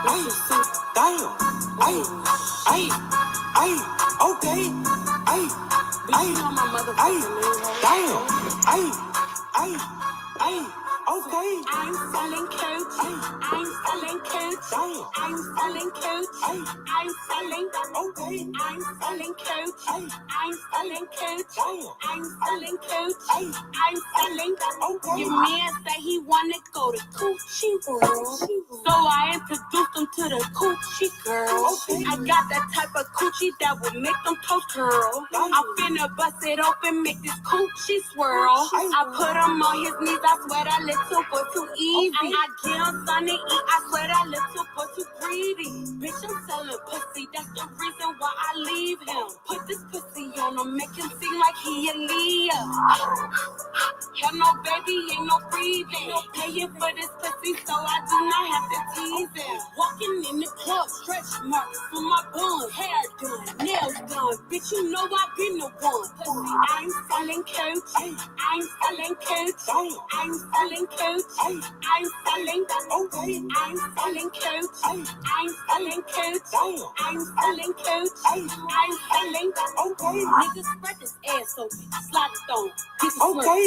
Damn, ay, ay, ay, okay, ay, ay, ay, damn, ay, ay, ay, okay. I'm selling cooch, I'm selling cooch, I'm selling cooch, I'm selling, okay, I'm selling cooch, I'm selling cooch, I'm selling cooch, I'm selling, okay. Your man say he wanna go to Coochie World, so I introduced him to the Coochie Girl. Okay. I got that type of coochie that will make them toes curl. I'm finna bust it open, make this coochie swirl. I put him on his knees, I swear that little boy too easy. I get him something to eat, I swear that little boy too greedy. Bitch, I'm selling pussy, that's the reason why I leave him. Put this pussy on him, make him seem like he a Leah. Hell no, baby, ain't no breathing. No paying for this pussy, so I do not have to tease him. Walking in the club, stretch marks for my bun. Hair done, nails done. Bitch, you know I been the one. Pussy, I'm selling cooch. I'm selling cooch. I'm selling cooch. I'm selling, okay. I'm selling cooch. I'm selling cooch. I'm selling cooch. I'm selling, okay. Niggas spread this ass open, slide it on. Okay.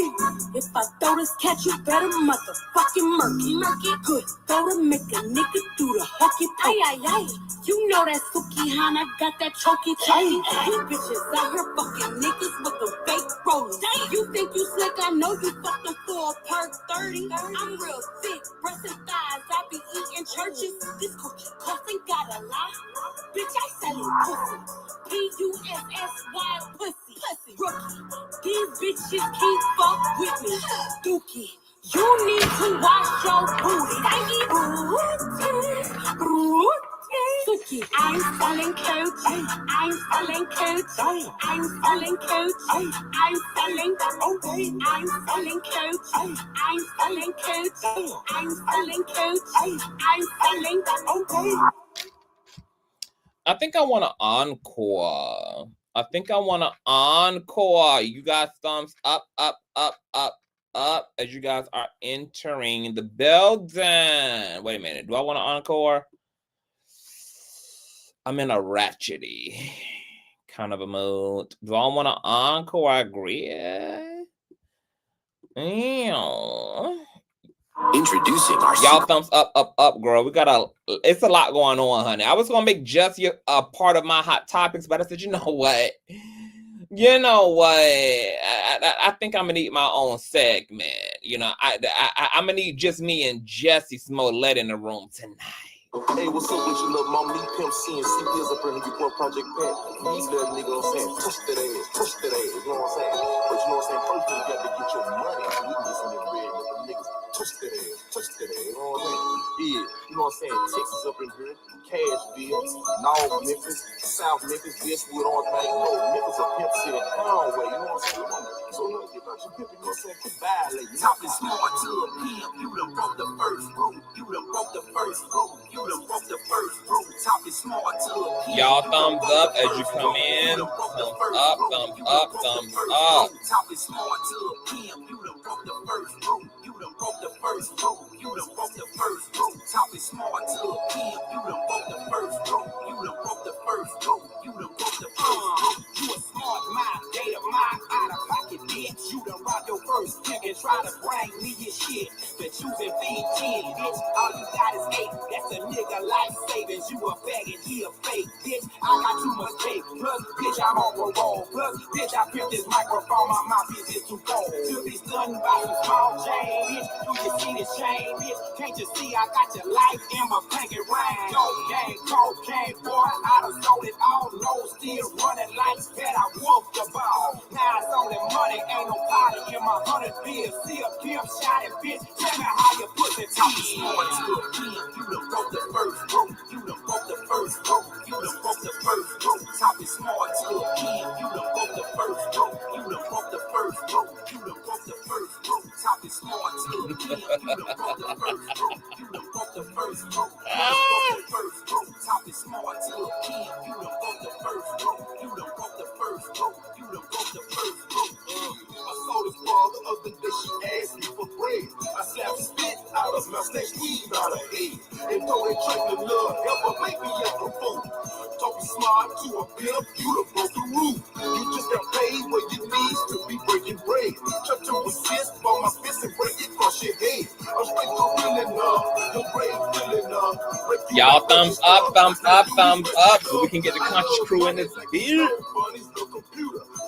If I throw this cat, you better motherfucking murky. Good. Throw to make a nigga do the hokey pokey. Ay, ay, ay. You know that Suki Hana got that choky. You bitches out here fucking niggas with them fake rollers. You think you slick? I know you fucking for a perk 30. I'm real thick, breasts and thighs. I be eating churches. This cookie cost ain't got a lot. Bitch, I selling pussy. Pussy. Pussy. Rookie. These bitches can't fuck with me. Dookie. You need to wash your booty. Cookie. I'm selling cooch. I'm selling cooch. I'm selling cooch. I'm selling, okay. I'm selling cooch. I'm selling cooch. I'm selling cooch. I'm selling, okay. I think I want to encore. You guys thumbs up as you guys are entering the building. Wait a minute. Do I want to encore? I'm in a ratchety kind of a mood. Do I want to encore? I agree. Introducing our y'all thumbs up, girl. It's a lot going on, honey. I was gonna make Jussie a part of my hot topics, but I said, you know what? I think I'm gonna need my own segment. I'm gonna need just me and Jussie Smollet in the room tonight. Hey, what's up with you, little mama? Me, Pimp C and CPS up here in your Project Pat. These little niggas, I'm saying, push that ass, you know what I'm saying? But you know what I'm saying? First, you got to get your money so we can get some of them red niggas. Touch that ass, you know what I'm saying? Yeah, you know what I'm saying? Texas up in here, Cashville, North Memphis, South Memphis, Westwood, all that. You know, Memphis a Pimp City, Conway, you know what I'm saying? So, get about your pimp, you know what I'm saying? Quit violating. Talking smart to a pimp, you done broke the first rule. You done broke the first rule. You done broke the first rule. Talking smart to a pimp. Y'all thumbs up as you come in. Thumbs up. Talking smart to a pimp, you done broke the first rule. You done broke the first rule. You done broke the first rule. Talking smart to a pimp, you done broke the first rule. You done broke the first rule. You done broke the first rule. You a smart mind, data mind, out of pocket bitch. You done robbed your first dick and try to bring me your shit. But you been feed 10, bitch. All you got is 8. That's a nigga life savings. You a fag and he a fake, bitch. I got too much cake. Plus, bitch, I'm on parole. Plus, bitch, I pimped this microphone. My mouth is too cold. To be stunned by some small chain, bitch. Do you see this chain, bitch? Can't you see I got your life in my blanket ring? Cocaine, boy. I done sold it all. No, still running like that. I whooped the ball. Now it's only money. Ain't no party in my 100 bills. See a pimp shot it, bitch. Tell me how you put the talking smart to a pimp. You done broke the first rope. You done broke the first rope. You done broke the first rope. Talking smart to a pimp. You done broke the first rope. You done broke the first rope. You done broke the first rope. Talking smart to a pimp. You done broke the first rope. You done broke the first rope. You done broke the first rope. Talking smart to a pimp. You done broke the first rope. You done broke the first rope. You done broke the first rope. I saw this ball the other day. She asked me for bread. I said I spit out of my snakes. Weed out of head. And though they try to love, ever make me ever fool. Talking smart to a pimp, you the broke the rule. You just got paid where you need to be breaking bread. Try to assist for my fist and break it across your head. I'm straight to reeling up, your brain feeling up. Y'all thumbs up, so we can get the Conscious crew in this video.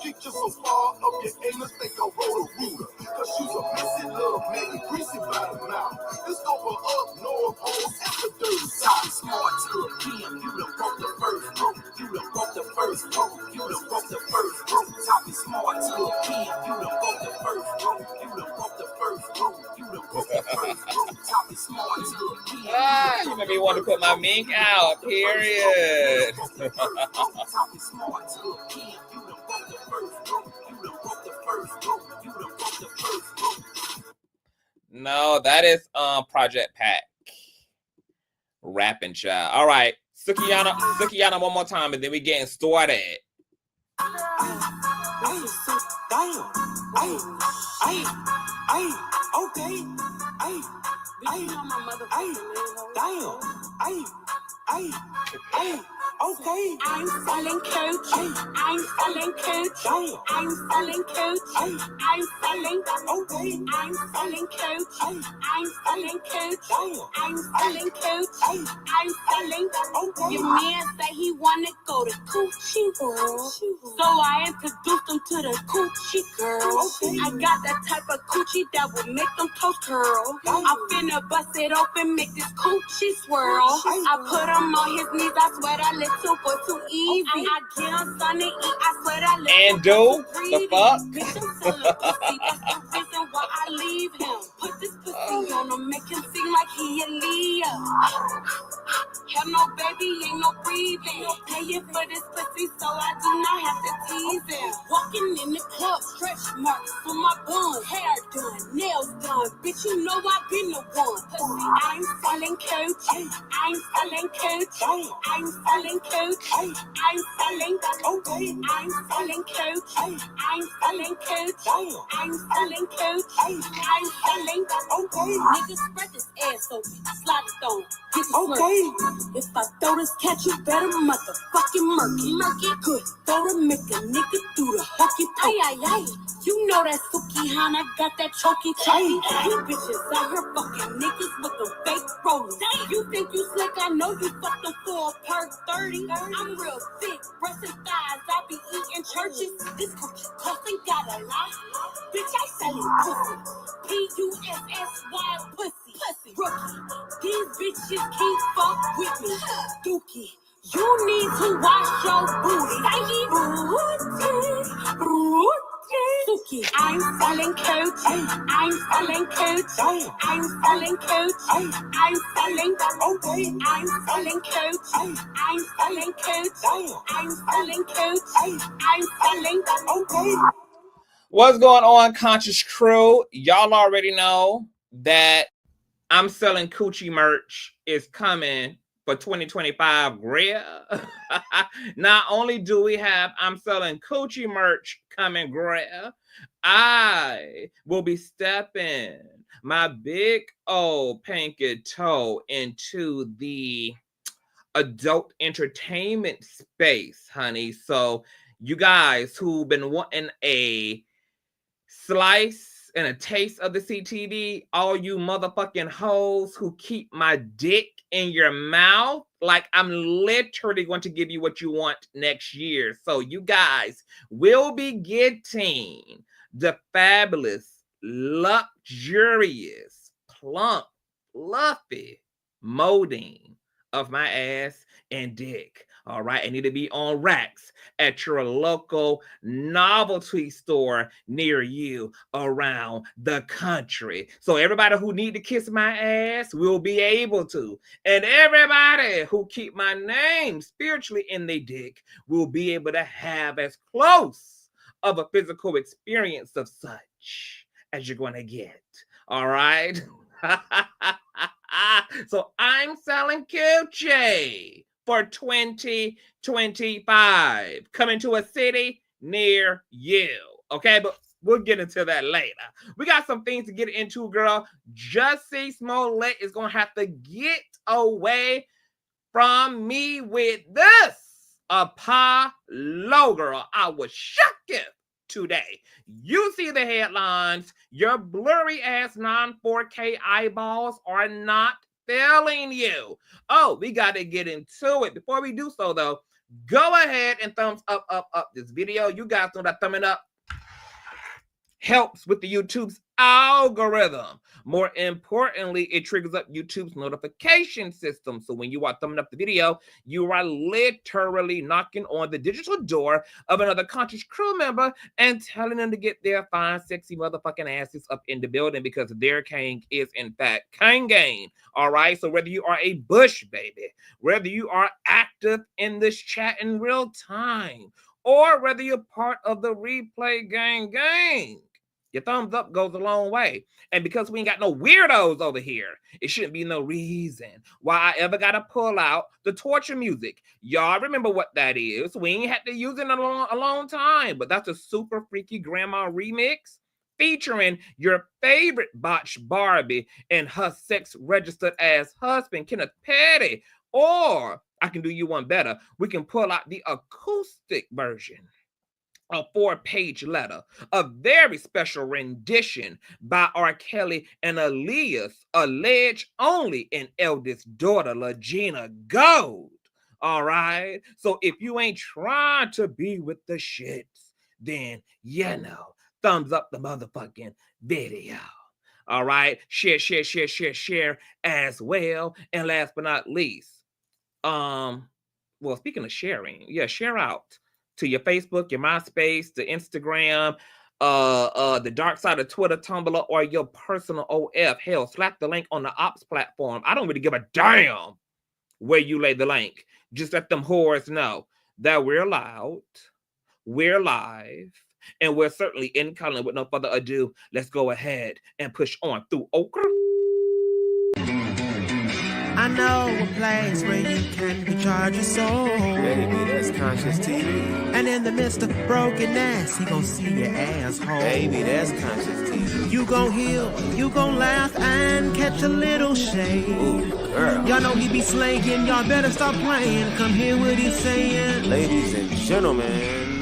Get you so far up your anus, think I roll a ruler. Cause you's a messy little man, greasy by the mouth. This over up, north, holes, after dirty south. Smart to a PM, you done broke the first rope. You done broke the first rope. You done broke the first rope. Talking smart to a PM, you done broke the first rope. You done broke the first rope. You done broke the first rope. Talking smart to a PM. You made me want to put my mink out, period. Talking smart to a PM, you done broke the first rope. You done broke the first rope. You done broke the first rope. No, that is Project Pack. Rapping child. All right. Sukiyana one more time, and then we getting started. Okay. I'm selling coach. I'm selling coach. I'm selling coach. I'm selling. Okay. I'm selling coach. I'm selling coach. I'm selling coach. I'm selling. Okay. Your man say he wanna go to Coochie World, so I introduced him to the Coochie Girl. Okay. I got that type of coochie that will make them toast curl. I'm finna bust it open, make this coochie swirl. I put him on his knees. I swear that little boy too easy. I get him something to eat. I swear that little And do the fuck? Bitch, I'm selling pussy. That's the reason why I leave him. Put this pussy on him, make him seem like he a Leo. Have no baby, ain't no breathing. Paying for this pussy, so I do not have to tease him. Walking in the club, stretch marks on my bun. Hair done, nails done. Bitch, you know I been the one. Pussy, I'm selling coach. I'm selling coach. I'm selling coach. I'm selling. Okay. I'm selling coach. I'm selling coach. I'm selling coach. I'm selling. Okay. Niggas spread this ass open. Slide it on. Get the okay. If I throw this cat, you better motherfucking murky. Good. Throw to make a nigga do the hokey pokey. Ay, ay, ay. You know that Sukihana got that choky. You bitches out here fucking niggas with the fake rollers. You think you slick? I know you fucked them for a perk 30. I'm real thick, breasts and thighs. I be eating churches. This cookie costing got a lot. Bitch, I selling pussy. Pussy. Pussy. Rookie. These bitches keep fuck with me. Dookie. You need to wash your booty. Suki. I'm selling coach. I'm selling coach. I'm selling coach. I'm selling. Okay. I'm selling coach. I'm selling coach. I'm selling coach. I'm selling. Okay. What's going on, Conscious crew? Y'all already know that I'm selling coochie merch is coming for 2025 Gworl. Not only do we have I'm selling coochie merch coming Gworl, I will be stepping my big old pinky toe into the adult entertainment space, honey. So you guys who've been wanting a slice and a taste of the CTV, all you motherfucking hoes who keep my dick in your mouth, like I'm literally going to give you what you want next year. So you guys will be getting the fabulous, luxurious, plump, fluffy molding of my ass and dick. All right, I need to be on racks at your local novelty store near you around the country. So everybody who need to kiss my ass will be able to. And everybody who keep my name spiritually in their dick will be able to have as close of a physical experience of such as you're going to get. All right? So I'm selling coochie for 2025, coming to a city near you. Okay, but We'll get into that later. We got some things to get into, girl. Jussie Smollet is going to have to get away from me with this. Apollo, girl. I was shocked today. You see the headlines. Your blurry ass non-4K eyeballs are not failing you. Oh, we got to get into it. Before we do so, though, go ahead and thumbs up this video. You guys know that thumbing up helps with the YouTube's algorithm. More importantly, it triggers up YouTube's notification system. So when you are thumbing up the video, you are literally knocking on the digital door of another conscious crew member and telling them to get their fine, sexy motherfucking asses up in the building, because their king is in fact king game. All right. So whether you are a bush baby, whether you are active in this chat in real time, or whether you're part of the replay gang, your thumbs up goes a long way. And because we ain't got no weirdos over here, it shouldn't be no reason why I ever got to pull out the torture music. Y'all remember what that is. We ain't had to use it in a long time, but that's a super freaky grandma remix featuring your favorite botched Barbie and her sex-registered ass husband, Kenneth Petty. Or I can do you one better. We can pull out the acoustic version, a 4-page letter, a very special rendition by R. Kelly and Aaliyah's alleged only and eldest daughter, Legina Gold. All right? So if you ain't trying to be with the shits, then, you know, thumbs up the motherfucking video. All right? Share as well. And last but not least, well, speaking of sharing, yeah, share out to your Facebook, your MySpace, the Instagram, the dark side of Twitter, Tumblr, or your personal OF. Hell, slap the link on the Ops platform. I don't really give a damn where you lay the link. Just let them whores know that we're loud, we're live, and we're certainly in color. With no further ado, let's go ahead and push on through Okra. I know a place where you can recharge your soul. Baby, that's Consciouztv. And in the midst of brokenness, he gon' see your asshole. Baby, that's Consciouztv. You gon' heal, you gon' laugh and catch a little shade. Ooh, girl. Y'all know he be slaying, y'all better stop playing. Come hear what he's saying. Ladies and gentlemen.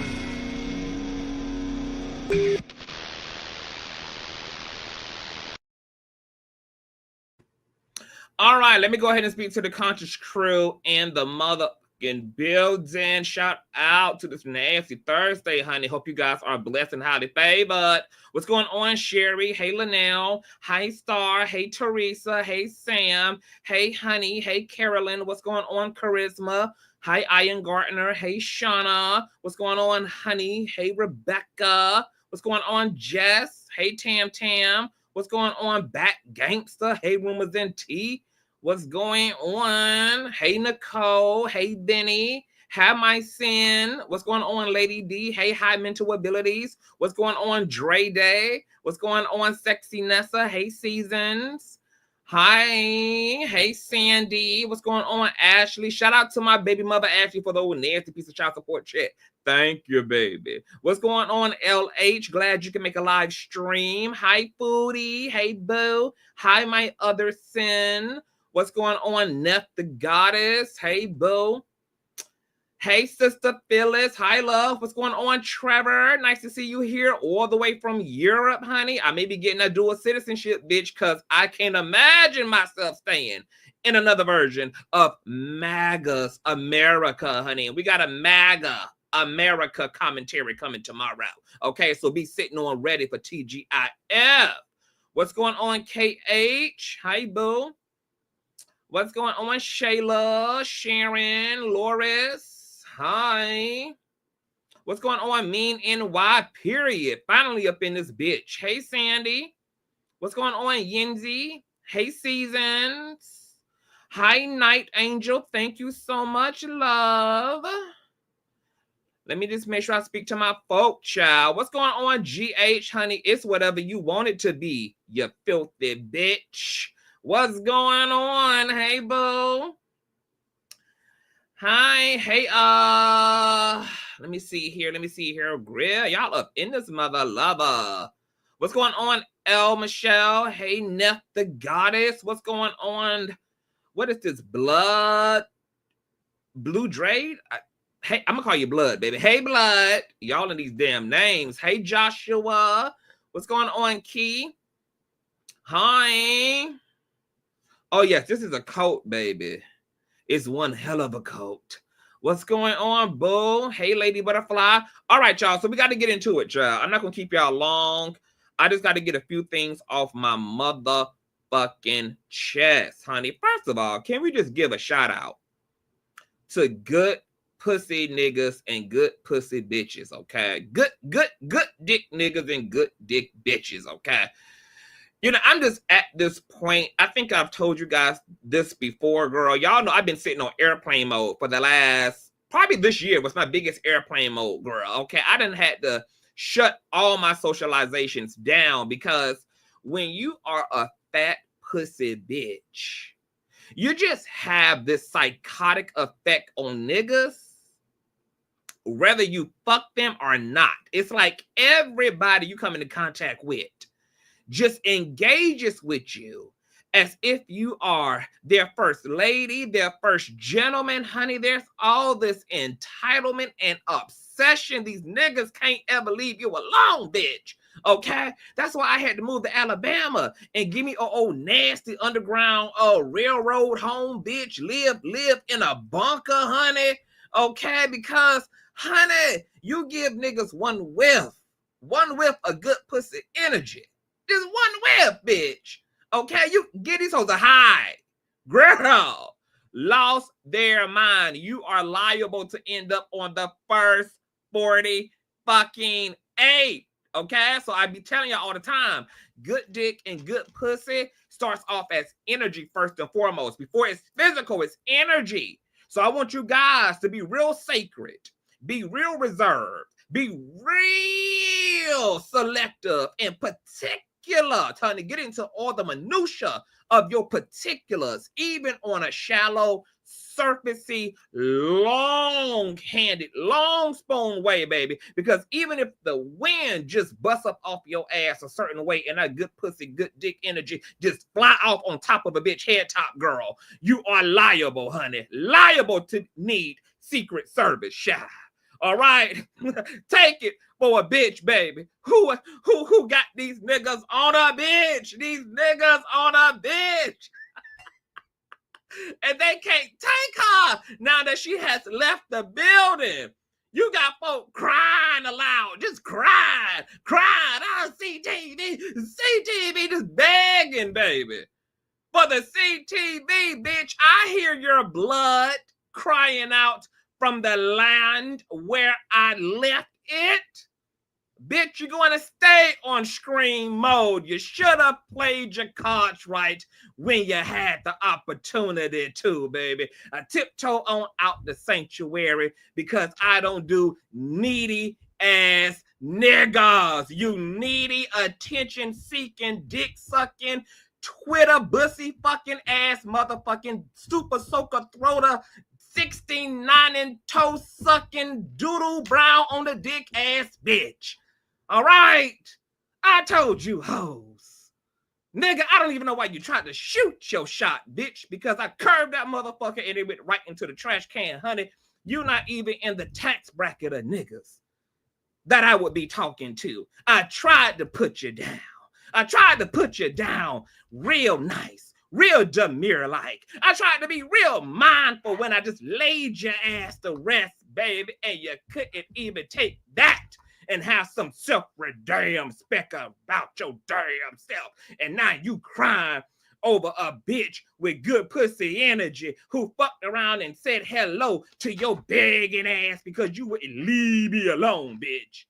All right, let me go ahead and speak to the conscious crew in the motherfucking building. Shout out to this nasty Thursday, honey. Hope you guys are blessed and highly favored. What's going on, Sherry? Hey, Linnell. Hi, Star. Hey, Teresa. Hey, Sam. Hey, honey. Hey, Carolyn. What's going on, Charisma? Hi, Ian Gartner. Hey, Shauna. What's going on, honey? Hey, Rebecca. What's going on, Jess? Hey, Tam Tam. What's going on, Back Gangster? Hey, Rumors and Tea. What's going on? Hey, Nicole. Hey, Benny. Have my sin. What's going on, Lady D? Hey, High Mental Abilities. What's going on, Dre Day? What's going on, Sexy Nessa? Hey, Seasons. Hi. Hey, Sandy. What's going on, Ashley? Shout out to my baby mother, Ashley, for the old nasty piece of child support shit. Thank you, baby. What's going on, LH? Glad you can make a live stream. Hi, Foodie. Hey, Boo. Hi, my other sin. What's going on, Neff the Goddess? Hey, Boo. Hey, Sister Phyllis. Hi, love. What's going on, Trevor? Nice to see you here all the way from Europe, honey. I may be getting a dual citizenship, bitch, because I can't imagine myself staying in another version of MAGA's America, honey. And we got a MAGA America commentary coming tomorrow. Okay, so be sitting on ready for TGIF. What's going on, KH? Hi, boo. What's going on, Shayla, Sharon, Loris? Hi. What's going on, Mean NY, period? Finally up in this bitch. Hey, Sandy. What's going on, Yinzy? Hey, Seasons. Hi, Night Angel. Thank you so much, love. Let me just make sure I speak to my folk, child. What's going on, GH, honey? It's whatever you want it to be, you filthy bitch. What's going on? Hey, boo. Hi. Hey, Let me see here. Gworl, y'all up in this mother lover. What's going on, L. Michelle? Hey, Neff the Goddess. What's going on? What is this? Blue Drade? Hey, I'm gonna call you Blood, baby. Hey, Blood. Y'all in these damn names. Hey, Joshua. What's going on, Key? Hi. Oh, yes, this is a coat, baby. It's one hell of a coat. What's going on, boo? Hey, Lady Butterfly. All right, y'all. So we got to get into it, y'all. I'm not going to keep y'all long. I just got to get a few things off my motherfucking chest, honey. First of all, can we just give a shout out to good pussy niggas and good pussy bitches, okay? Good dick niggas and good dick bitches, okay? You know, I'm just at this point. I think I've told you guys this before, girl. Y'all know I've been sitting on airplane mode for the last, probably this year was my biggest airplane mode, girl. Okay, I done had to shut all my socializations down because when you are a fat pussy bitch, you just have this psychotic effect on niggas, whether you fuck them or not. It's like everybody you come into contact with just engages with you as if you are their first lady, their first gentleman, honey. There's all this entitlement and obsession. These niggas can't ever leave you alone, bitch. Okay? That's why I had to move to Alabama and give me a old nasty underground railroad home, bitch. Live in a bunker, honey. Okay? Because, honey, you give niggas one whiff of good pussy energy. Just one whip, bitch. Okay, you get these hoes a high. Girl, lost their mind. You are liable to end up on the first 40 fucking 8. Okay, so I be telling y'all all the time, good dick and good pussy starts off as energy first and foremost. Before it's physical, it's energy. So I want you guys to be real sacred, be real reserved, be real selective and particular, trying to get into all the minutia of your particulars, even on a shallow, surfacey, long-handed, long spoon way, baby. Because even if the wind just busts up off your ass a certain way and that good pussy, good dick energy just fly off on top of a bitch head top, girl, you are liable, honey. Liable to need Secret Service, shy. All right? Take it for a bitch, baby. Who got these niggas on a bitch? These niggas on a bitch. And they can't take her now that she has left the building. You got folk crying aloud, just crying. Oh, CTV, just begging, baby. For the CTV, bitch, I hear your blood crying out from the land where I left it. Bitch, you're going to stay on screen mode. You should have played your cards right when you had the opportunity to, baby. I tiptoe on out the sanctuary because I don't do needy ass niggas. You needy, attention-seeking, dick-sucking, Twitter bussy fucking ass motherfucking super soaker throater 69 and toe sucking doodle brown on the dick ass bitch. All right, I told you hoes. Nigga, I don't even know why you tried to shoot your shot, bitch, because I curved that motherfucker and it went right into the trash can, honey. You're not even in the tax bracket of niggas that I would be talking to. I tried to put you down. I tried to put you down real nice, real demure-like. I tried to be real mindful when I just laid your ass to rest, baby, and you couldn't even take that and have some self-redeem spec about your damn self. And now you crying over a bitch with good pussy energy who fucked around and said hello to your begging ass because you wouldn't leave me alone, bitch.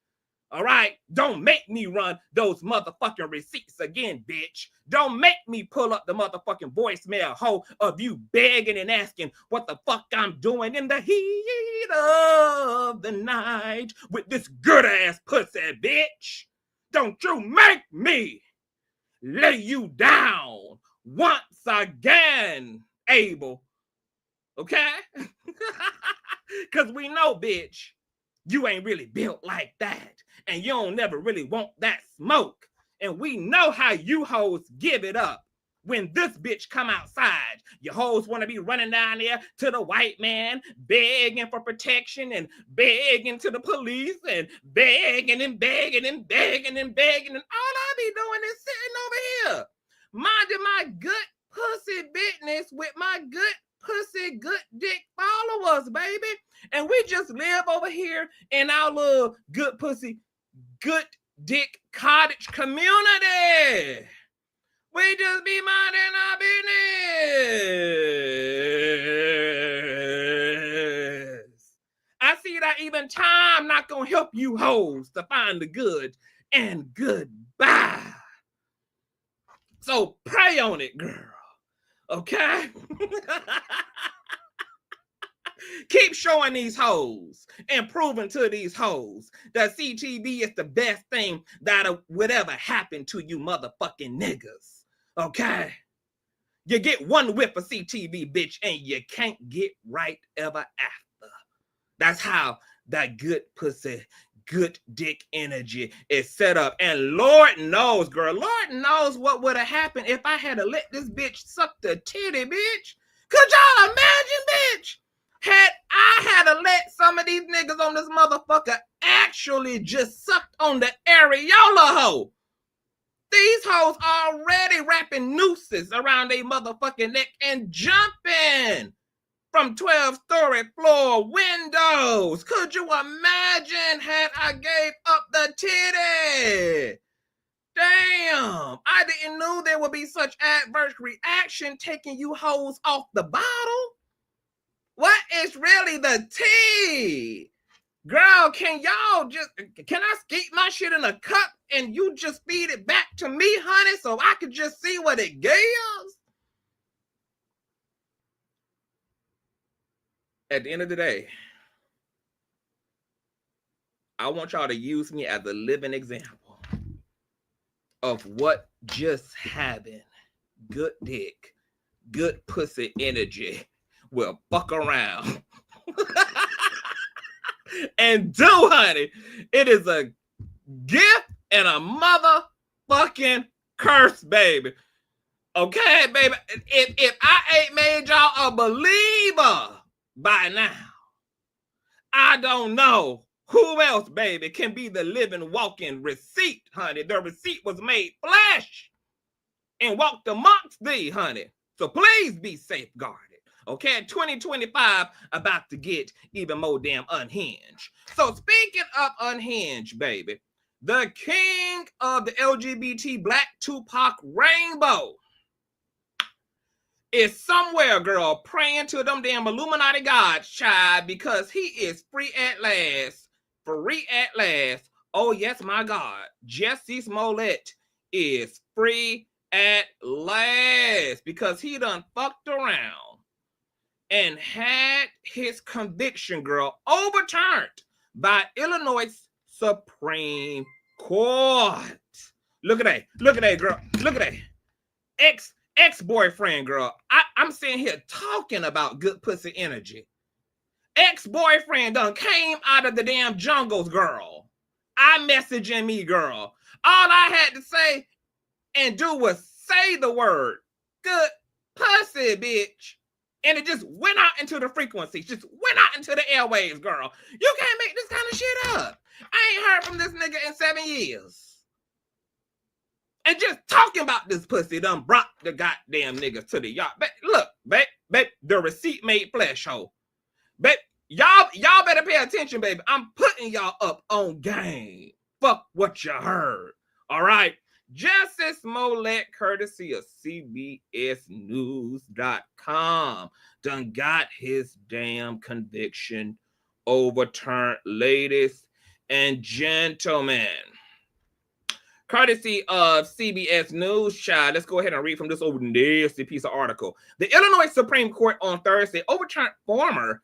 All right? Don't make me run those motherfucking receipts again, bitch. Don't make me pull up the motherfucking voicemail hoe of you begging and asking what the fuck I'm doing in the heat of the night with this good ass pussy, bitch. Don't you make me lay you down once again, Abel. Okay? Because we know, bitch, you ain't really built like that. And you don't never really want that smoke. And we know how you hoes give it up. When this bitch come outside, your hoes want to be running down there to the white man, begging for protection and begging to the police and begging and begging and begging and begging. And all I be doing is sitting over here, minding my good pussy business with my good pussy, good dick followers, baby. And we just live over here in our little good pussy, good dick cottage community. We just be minding our business. I see that even time not gonna help you hoes to find the good, and goodbye. So pray on it, girl. Okay? Keep showing these hoes and proving to these hoes that CTV is the best thing that would ever happen to you motherfucking niggas. Okay? You get one whiff of CTV, bitch, and you can't get right ever after. That's how that good pussy, good dick energy is set up. And Lord knows, girl, Lord knows what would have happened if I had to let this bitch suck the titty, bitch. Could y'all imagine, bitch? Had I had to let some of these niggas on this motherfucker actually just sucked on the areola hoe. These hoes already wrapping nooses around their motherfucking neck and jumping from 12-story floor windows. Could you imagine had I gave up the titty? Damn, I didn't know there would be such adverse reaction taking you hoes off the bottle. What is really the tea? Girl, can I skeet my shit in a cup and you just feed it back to me, honey, so I could just see what it gives? At the end of the day, I want y'all to use me as a living example of what just having good dick, good pussy energy will fuck around and do, honey. It is a gift and a motherfucking curse, baby. Okay, baby. If I ain't made y'all a believer by now, I don't know who else, baby, can be the living, walking receipt, honey. The receipt was made flesh and walked amongst thee, honey. So please be safeguarded. Okay, 2025 about to get even more damn unhinged. So speaking of unhinged, baby, the king of the LGBT Black Tupac rainbow is somewhere, girl, praying to them damn Illuminati gods, child, because he is free at last. Free at last. Oh, yes, my God. Jussie Smollet is free at last because he done fucked around and had his conviction, girl, overturned by Illinois Supreme Court. Look at that. Look at that, girl. Look at that. Ex-boyfriend, girl. I'm sitting here talking about good pussy energy. Ex-boyfriend done came out of the damn jungles, girl. I messaging me, girl. All I had to say and do was say the word good pussy, bitch. And it just went out into the frequencies, just went out into the airwaves, girl. You can't make this kind of shit up. I ain't heard from this nigga in 7 years. And just talking about this pussy done brought the goddamn niggas to the yard. But look, babe, the receipt made flesh, ho. Babe, y'all better pay attention, baby. I'm putting y'all up on game. Fuck what you heard. All right? Jussie Smollet, courtesy of CBSNews.com, done got his damn conviction overturned, ladies and gentlemen. Courtesy of CBS News, child. Let's go ahead and read from this old nasty piece of article. The Illinois Supreme Court on Thursday overturned former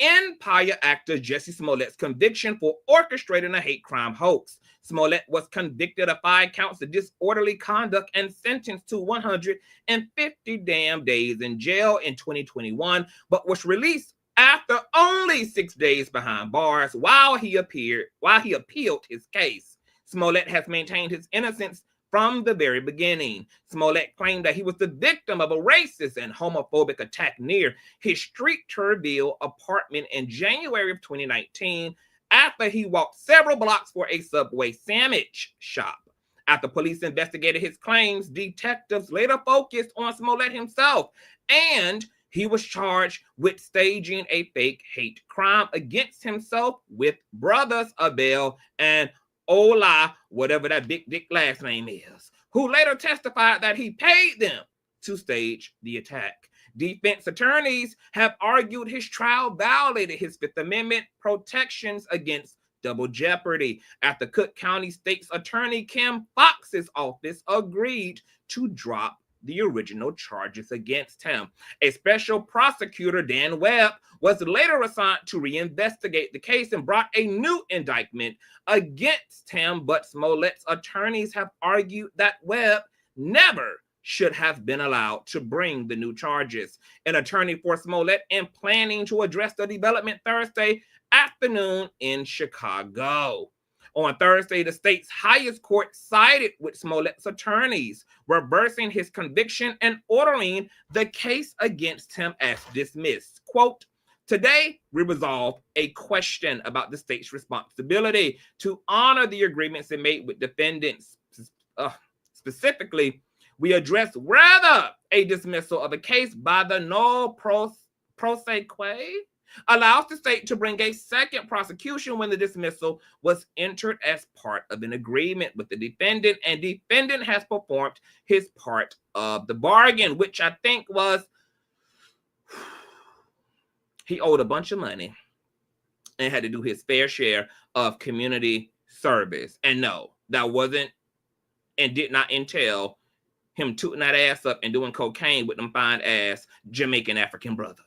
Empire actor Jussie Smollett's conviction for orchestrating a hate crime hoax. Smollett was convicted of 5 counts of disorderly conduct and sentenced to 150 damn days in jail in 2021, but was released after only 6 days behind bars while he appealed his case. Smollett has maintained his innocence from the very beginning. Smollett claimed that he was the victim of a racist and homophobic attack near his Street Turville apartment in January of 2019 after he walked several blocks for a Subway sandwich shop. After police investigated his claims, detectives later focused on Smollett himself, and he was charged with staging a fake hate crime against himself with brothers Abel and Ola, whatever that big dick last name is, who later testified that he paid them to stage the attack. Defense attorneys have argued his trial violated his Fifth Amendment protections against double jeopardy after Cook County State's Attorney Kim Foxx's office agreed to drop the original charges against him. A special prosecutor, Dan Webb, was later assigned to reinvestigate the case and brought a new indictment against him, but Smollett's attorneys have argued that Webb never should have been allowed to bring the new charges. An attorney for Smollett is planning to address the development Thursday afternoon in Chicago. On Thursday, the state's highest court sided with Smollett's attorneys, reversing his conviction and ordering the case against him as dismissed. Quote, "Today, we resolve a question about the state's responsibility to honor the agreements it made with defendants. Specifically, we address whether a dismissal of a case by the no proseque allows the state to bring a second prosecution when the dismissal was entered as part of an agreement with the defendant, and defendant has performed his part of the bargain," which I think was he owed a bunch of money and had to do his fair share of community service. And no, that wasn't and did not entail him tooting that ass up and doing cocaine with them fine ass Jamaican African brothers.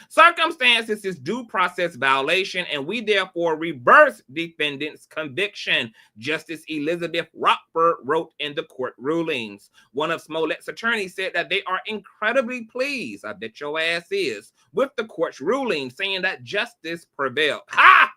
Circumstances is due process violation, and we therefore reverse defendant's conviction, Justice Elizabeth Rockford wrote in the court rulings. One of Smollett's attorneys said that they are incredibly pleased, I bet your ass is, with the court's ruling, saying that justice prevailed. Ha!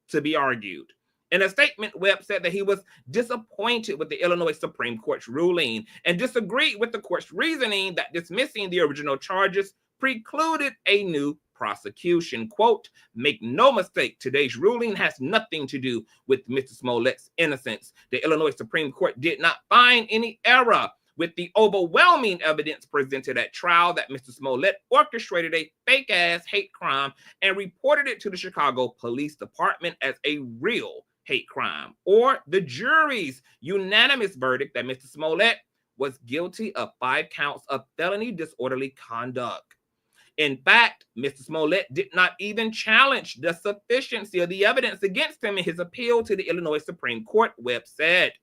To be argued. In a statement, Webb said that he was disappointed with the Illinois Supreme Court's ruling and disagreed with the court's reasoning that dismissing the original charges precluded a new prosecution. Quote, "Make no mistake, today's ruling has nothing to do with Mr. Smollett's innocence. The Illinois Supreme Court did not find any error with the overwhelming evidence presented at trial that Mr. Smollett orchestrated a fake-ass hate crime and reported it to the Chicago Police Department as a real hate crime, or the jury's unanimous verdict that Mr. Smollett was guilty of 5 counts of felony disorderly conduct. In fact, Mr. Smollett did not even challenge the sufficiency of the evidence against him in his appeal to the Illinois Supreme Court," Webb said.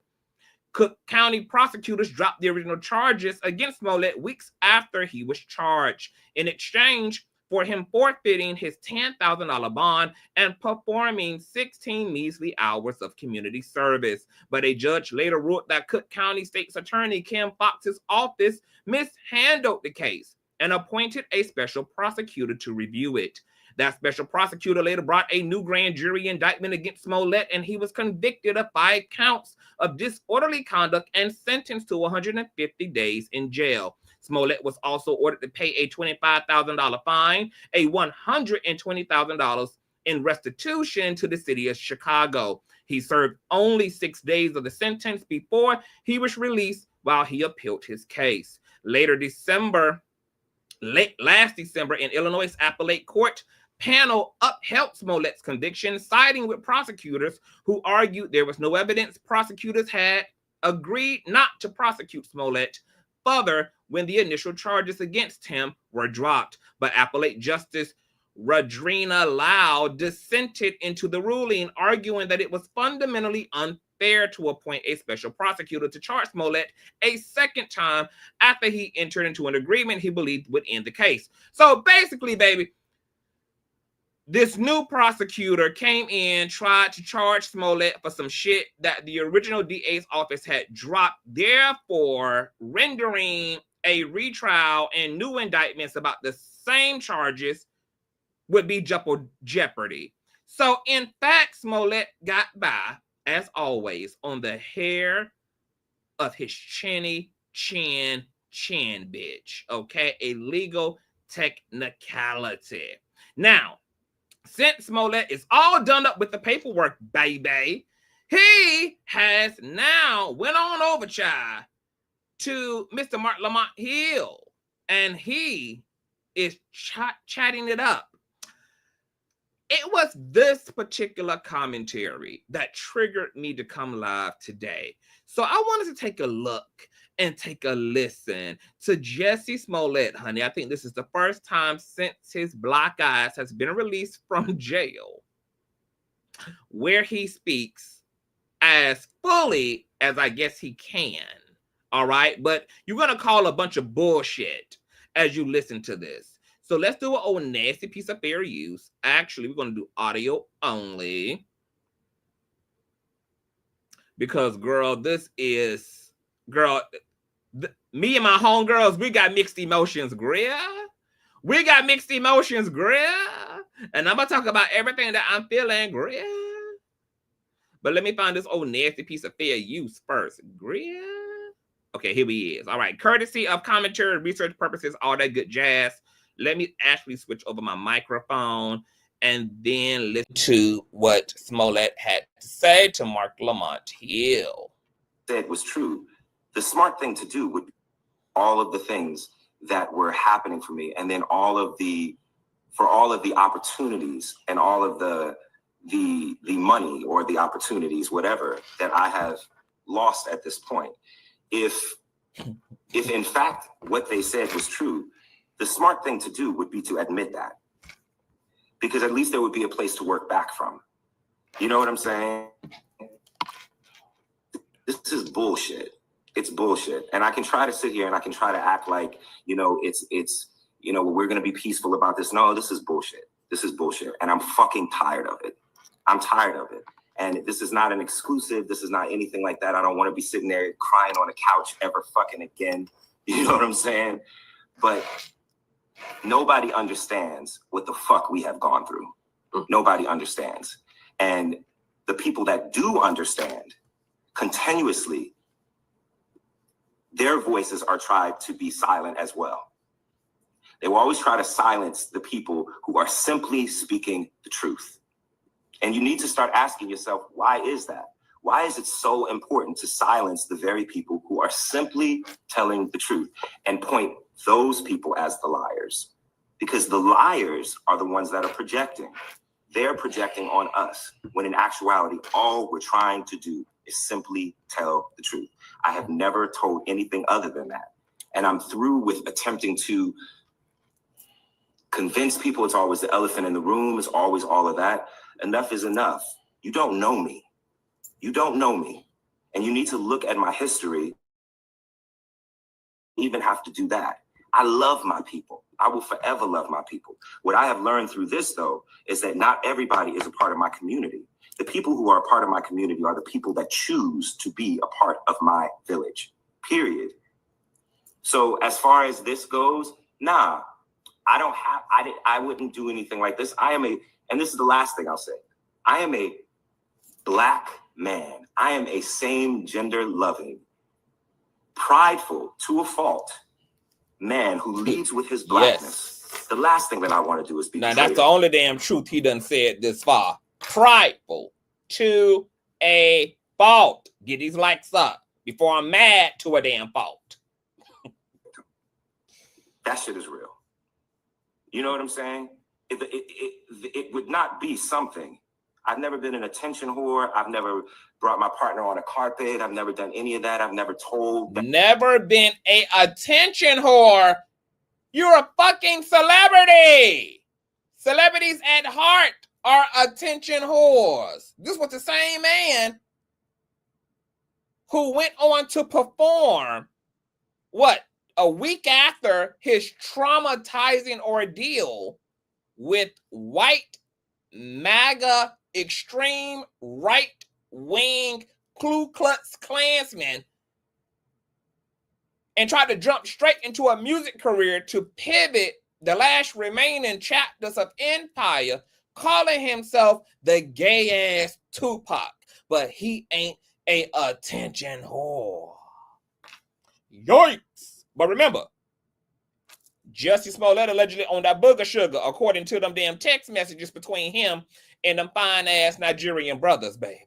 Cook County prosecutors dropped the original charges against Smollett weeks after he was charged, in exchange for him forfeiting his $10,000 bond and performing 16 measly hours of community service. But a judge later ruled that Cook County State's Attorney Kim Foxx's office mishandled the case and appointed a special prosecutor to review it. That special prosecutor later brought a new grand jury indictment against Smollett, and he was convicted of 5 counts of disorderly conduct and sentenced to 150 days in jail. Smollett was also ordered to pay a $25,000 fine, a $120,000 in restitution to the city of Chicago. He served only 6 days of the sentence before he was released while he appealed his case. Last December, in Illinois' appellate court panel upheld Smollett's conviction, siding with prosecutors who argued there was no evidence. Prosecutors had agreed not to prosecute Smollett further when the initial charges against him were dropped. But appellate Justice Rodrina Lau dissented into the ruling, arguing that it was fundamentally unfair to appoint a special prosecutor to charge Smollett a second time after he entered into an agreement he believed would end the case. So basically, baby, this new prosecutor came in, tried to charge Smollett for some shit that the original DA's office had dropped, therefore rendering a retrial and new indictments about the same charges would be jeopardy. So in fact, Smollett got by, as always, on the hair of his chin, bitch. Okay, a legal technicality. Now, since Smollett is all done up with the paperwork, baby, he has now went on over, child, to Mr. Marc Lamont Hill, and he is chatting it up. It was this particular commentary that triggered me to come live today. So I wanted to take a look and take a listen to Jussie Smollet, honey. I think this is the first time since his black eyes has been released from jail where he speaks as fully as I guess he can. All right, but you're going to call a bunch of bullshit as you listen to this. So let's do an old nasty piece of fair use. Actually, we're going to do audio only. Because, girl, this is, girl, me and my homegirls, we got mixed emotions, girl. We got mixed emotions, girl. And I'm going to talk about everything that I'm feeling, girl. But let me find this old nasty piece of fair use first, girl. Okay, here he is. All right, courtesy of commentary, research purposes, all that good jazz. Let me actually switch over my microphone and then listen to what Smollett had to say to Marc Lamont Hill. Said was true. The smart thing to do would be all of the things that were happening for me, and then all of the opportunities and all of the money or the opportunities, whatever, that I have lost at this point. If in fact what they said was true, the smart thing to do would be to admit that, because at least there would be a place to work back from. You know what I'm saying? This is bullshit. It's bullshit. And I can try to sit here and I can try to act like, it's we're going to be peaceful about this. No, this is bullshit. This is bullshit. And I'm fucking tired of it. I'm tired of it. And this is not an exclusive. This is not anything like that. I don't want to be sitting there crying on a couch ever fucking again. You know what I'm saying? But nobody understands what the fuck we have gone through. Nobody understands. And the people that do understand, continuously, their voices are tried to be silent as well. They will always try to silence the people who are simply speaking the truth. And you need to start asking yourself, why is that? Why is it so important to silence the very people who are simply telling the truth and point those people as the liars? Because the liars are the ones that are projecting. They're projecting on us, when in actuality, all we're trying to do is simply tell the truth. I have never told anything other than that. And I'm through with attempting to convince people. It's always the elephant in the room. It's always all of that. Enough is enough. You don't know me. You don't know me. And you need to look at my history. Even have to do that. I love my people. I will forever love my people. What I have learned through this, though, is that not everybody is a part of my community. The people who are a part of my community are the people that choose to be a part of my village, period. So as far as this goes, nah, I wouldn't do anything like this. And this is the last thing I'll say. I am a Black man. I am a same gender loving, prideful to a fault man who leads with his blackness. Yes. The last thing that I want to do is be. Now that's the only damn truth he done said this far. Prideful to a fault. Get these likes up before I'm mad to a damn fault. That shit is real. You know what I'm saying? It would not be something. I've never been an attention whore. I've never brought my partner on a carpet. I've never done any of that. I've never told. Never been a attention whore. You're a fucking celebrity. Celebrities at heart are attention whores. This was the same man who went on to perform, a week after his traumatizing ordeal with white MAGA extreme right-wing Ku Klux Klansmen, and tried to jump straight into a music career to pivot the last remaining chapters of Empire, calling himself the gay-ass Tupac, but he ain't a attention whore. Yikes. But remember, Jussie Smollet allegedly owned that booger sugar, according to them damn text messages between him and them fine-ass Nigerian brothers, baby.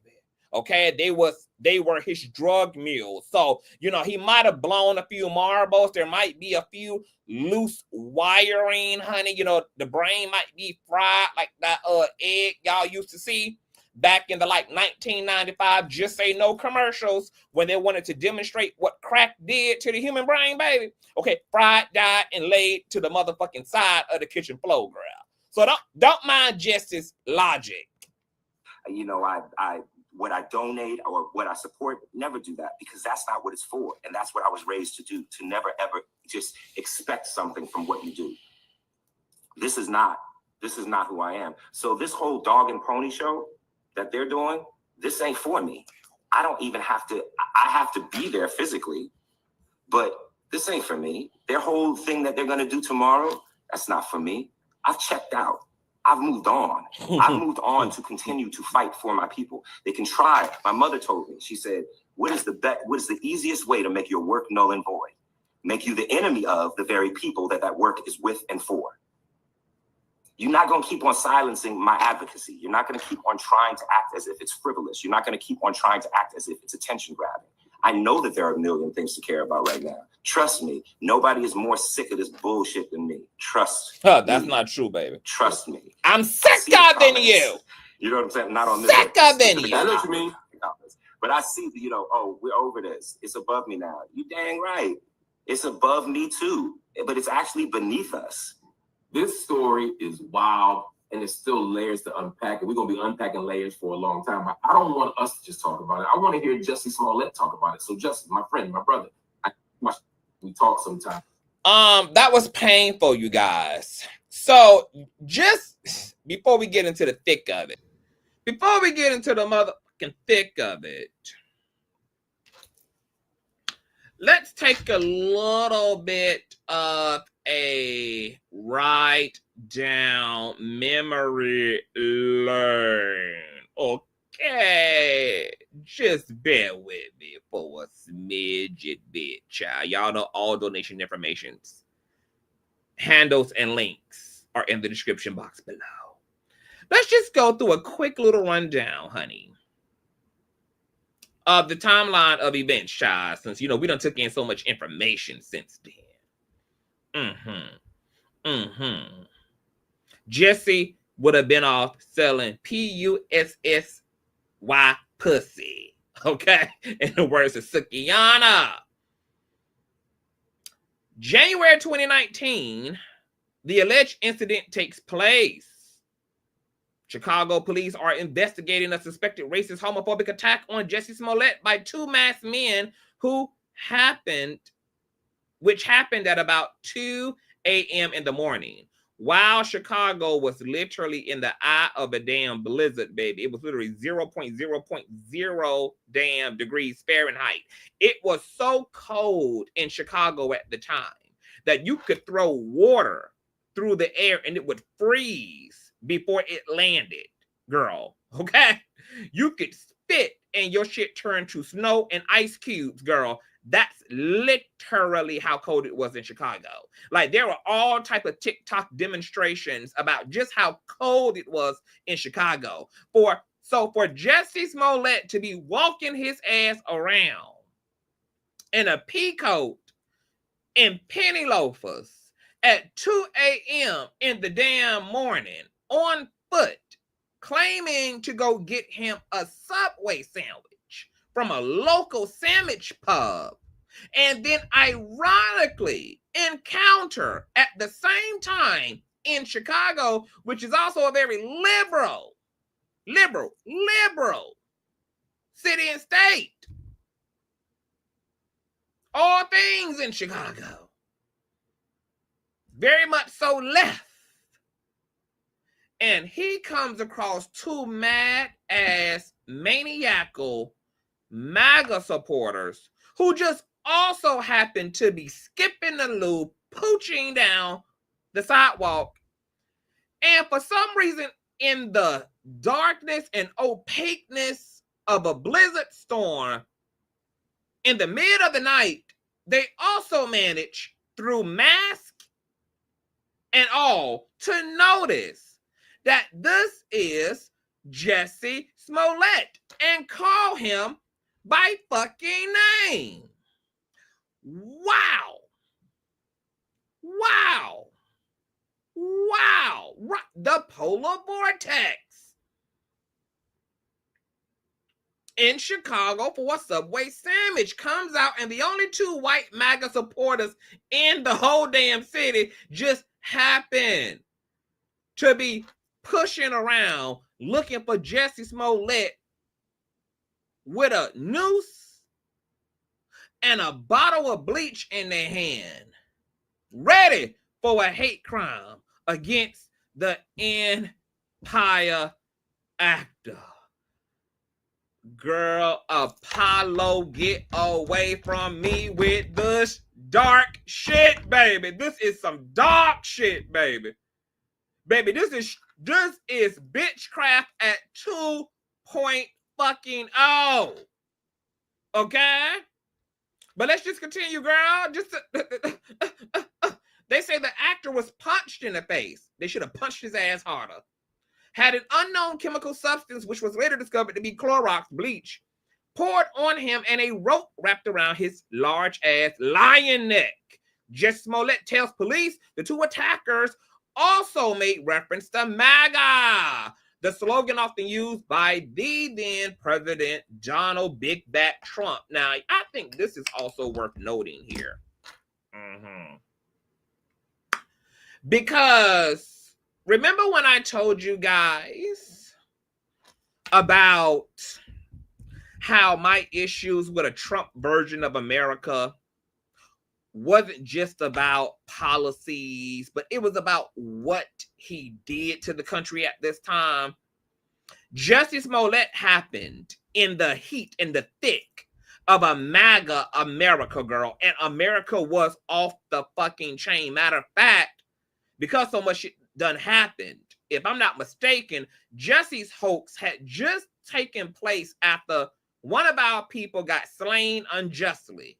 Okay, they were his drug mules. So, you know, he might have blown a few marbles. There might be a few loose wiring, honey. You know, the brain might be fried like that egg y'all used to see back in the like 1995 Just Say No commercials when they wanted to demonstrate what crack did to the human brain, baby. Okay, fried, dyed, and laid to the motherfucking side of the kitchen floor, girl. So don't mind Jussie's logic. You know, what I donate or what I support, never do that, because that's not what it's for. And that's what I was raised to do, to never, ever just expect something from what you do. This is not who I am. So this whole dog and pony show that they're doing, this ain't for me. I don't even have to, I have to be there physically, but this ain't for me. Their whole thing that they're going to do tomorrow, that's not for me. I've checked out. I've moved on. I've moved on to continue to fight for my people. They can try. My mother told me, she said, what is the easiest way to make your work null and void? Make you the enemy of the very people that work is with and for. You're not going to keep on silencing my advocacy. You're not going to keep on trying to act as if it's frivolous. You're not going to keep on trying to act as if it's attention grabbing. I know that there are a million things to care about right now. Trust me, nobody is more sick of this bullshit than me. Trust me. That's not true, baby. Trust me. I'm sicker than you. You know what I'm saying? Not on this. Sicker than you. I know what you mean. But I see, you know, oh, we're over this. It's above me now. You dang right. It's above me too. But it's actually beneath us. This story is wild, and there's still layers to unpack. And we're going to be unpacking layers for a long time. I don't want us to just talk about it. I want to hear Jussie Smollet talk about it. So, Jussie, my friend, my brother, we talk sometime. That was painful, you guys. So, just before we get into the thick of it, before we get into the motherfucking thick of it, let's take a little bit of a ride down memory lane. Okay, just bear with me for a smidget bit, child. Y'all know all donation informations, handles, and links are in the description box below. Let's just go through a quick little rundown, honey, of the timeline of events, child, since, you know, we done took in so much information since then. Jussie would have been off selling P-U-S-S-Y pussy. Okay? In the words of Sukiyana. January 2019, the alleged incident takes place. Chicago police are investigating a suspected racist homophobic attack on Jussie Smollet by two masked men which happened at about 2 a.m. in the morning. While Chicago was literally in the eye of a damn blizzard, baby. It was literally 0.0.0 damn degrees Fahrenheit. It was so cold in Chicago at the time that you could throw water through the air and it would freeze before it landed, girl. Okay? You could spit and your shit turned to snow and ice cubes, girl. That's literally how cold it was in Chicago. Like, there were all type of TikTok demonstrations about just how cold it was in Chicago. For Jussie Smollet to be walking his ass around in a pea coat and penny loafers at 2 a.m. in the damn morning on foot, claiming to go get him a Subway sandwich from a local sandwich pub, and then ironically encounter at the same time in Chicago, which is also a very liberal city and state. All things in Chicago. Very much so left. And he comes across two mad-ass, maniacal MAGA supporters who just also happen to be skipping the loop, pooching down the sidewalk. And for some reason, in the darkness and opaqueness of a blizzard storm, in the mid of the night, they also managed, through mask and all, to notice that this is Jussie Smollet and call him by fucking name. Wow. Wow. Wow. The polar vortex in Chicago for a Subway sandwich comes out, and the only two white MAGA supporters in the whole damn city just happen to be pushing around looking for Jussie Smollet with a noose and a bottle of bleach in their hand, ready for a hate crime against the Empire actor. Girl, Apollo, get away from me with this dark shit, baby. This is some dark shit, baby. Baby, this is bitchcraft at 2.0. Okay? But let's just continue, girl. They say the actor was punched in the face. They should have punched his ass harder. Had an unknown chemical substance, which was later discovered to be Clorox bleach, poured on him and a rope wrapped around his large ass lion neck. Jussie Smollett tells police the two attackers also made reference to MAGA, the slogan often used by the then President Donald Big Back Trump. Now, I think this is also worth noting here. Because remember when I told you guys about how my issues with a Trump version of America wasn't just about policies, but it was about what he did to the country at this time? Jussie Smollett happened in the heat, in the thick of a MAGA America, girl. And America was off the fucking chain. Matter of fact, because so much shit done happened, if I'm not mistaken, Jussie's hoax had just taken place after one of our people got slain unjustly.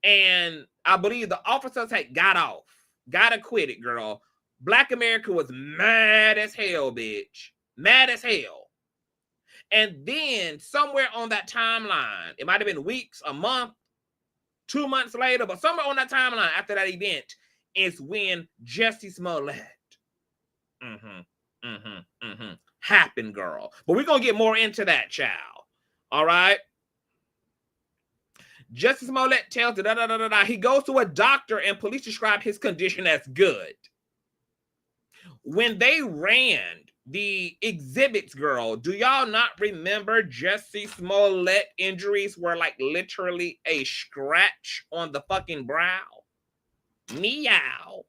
And I believe the officers had got acquitted, girl. Black America was mad as hell, bitch. Mad as hell. And then somewhere on that timeline, it might have been weeks, a month, 2 months later, but somewhere on that timeline after that event is when Jussie Smollett happened, girl. But we're going to get more into that, child. All right? Jussie Smollett tells he goes to a doctor and police describe his condition as good. When they ran the exhibits, girl, do y'all not remember Jussie Smollett injuries were like literally a scratch on the fucking brow? Meow.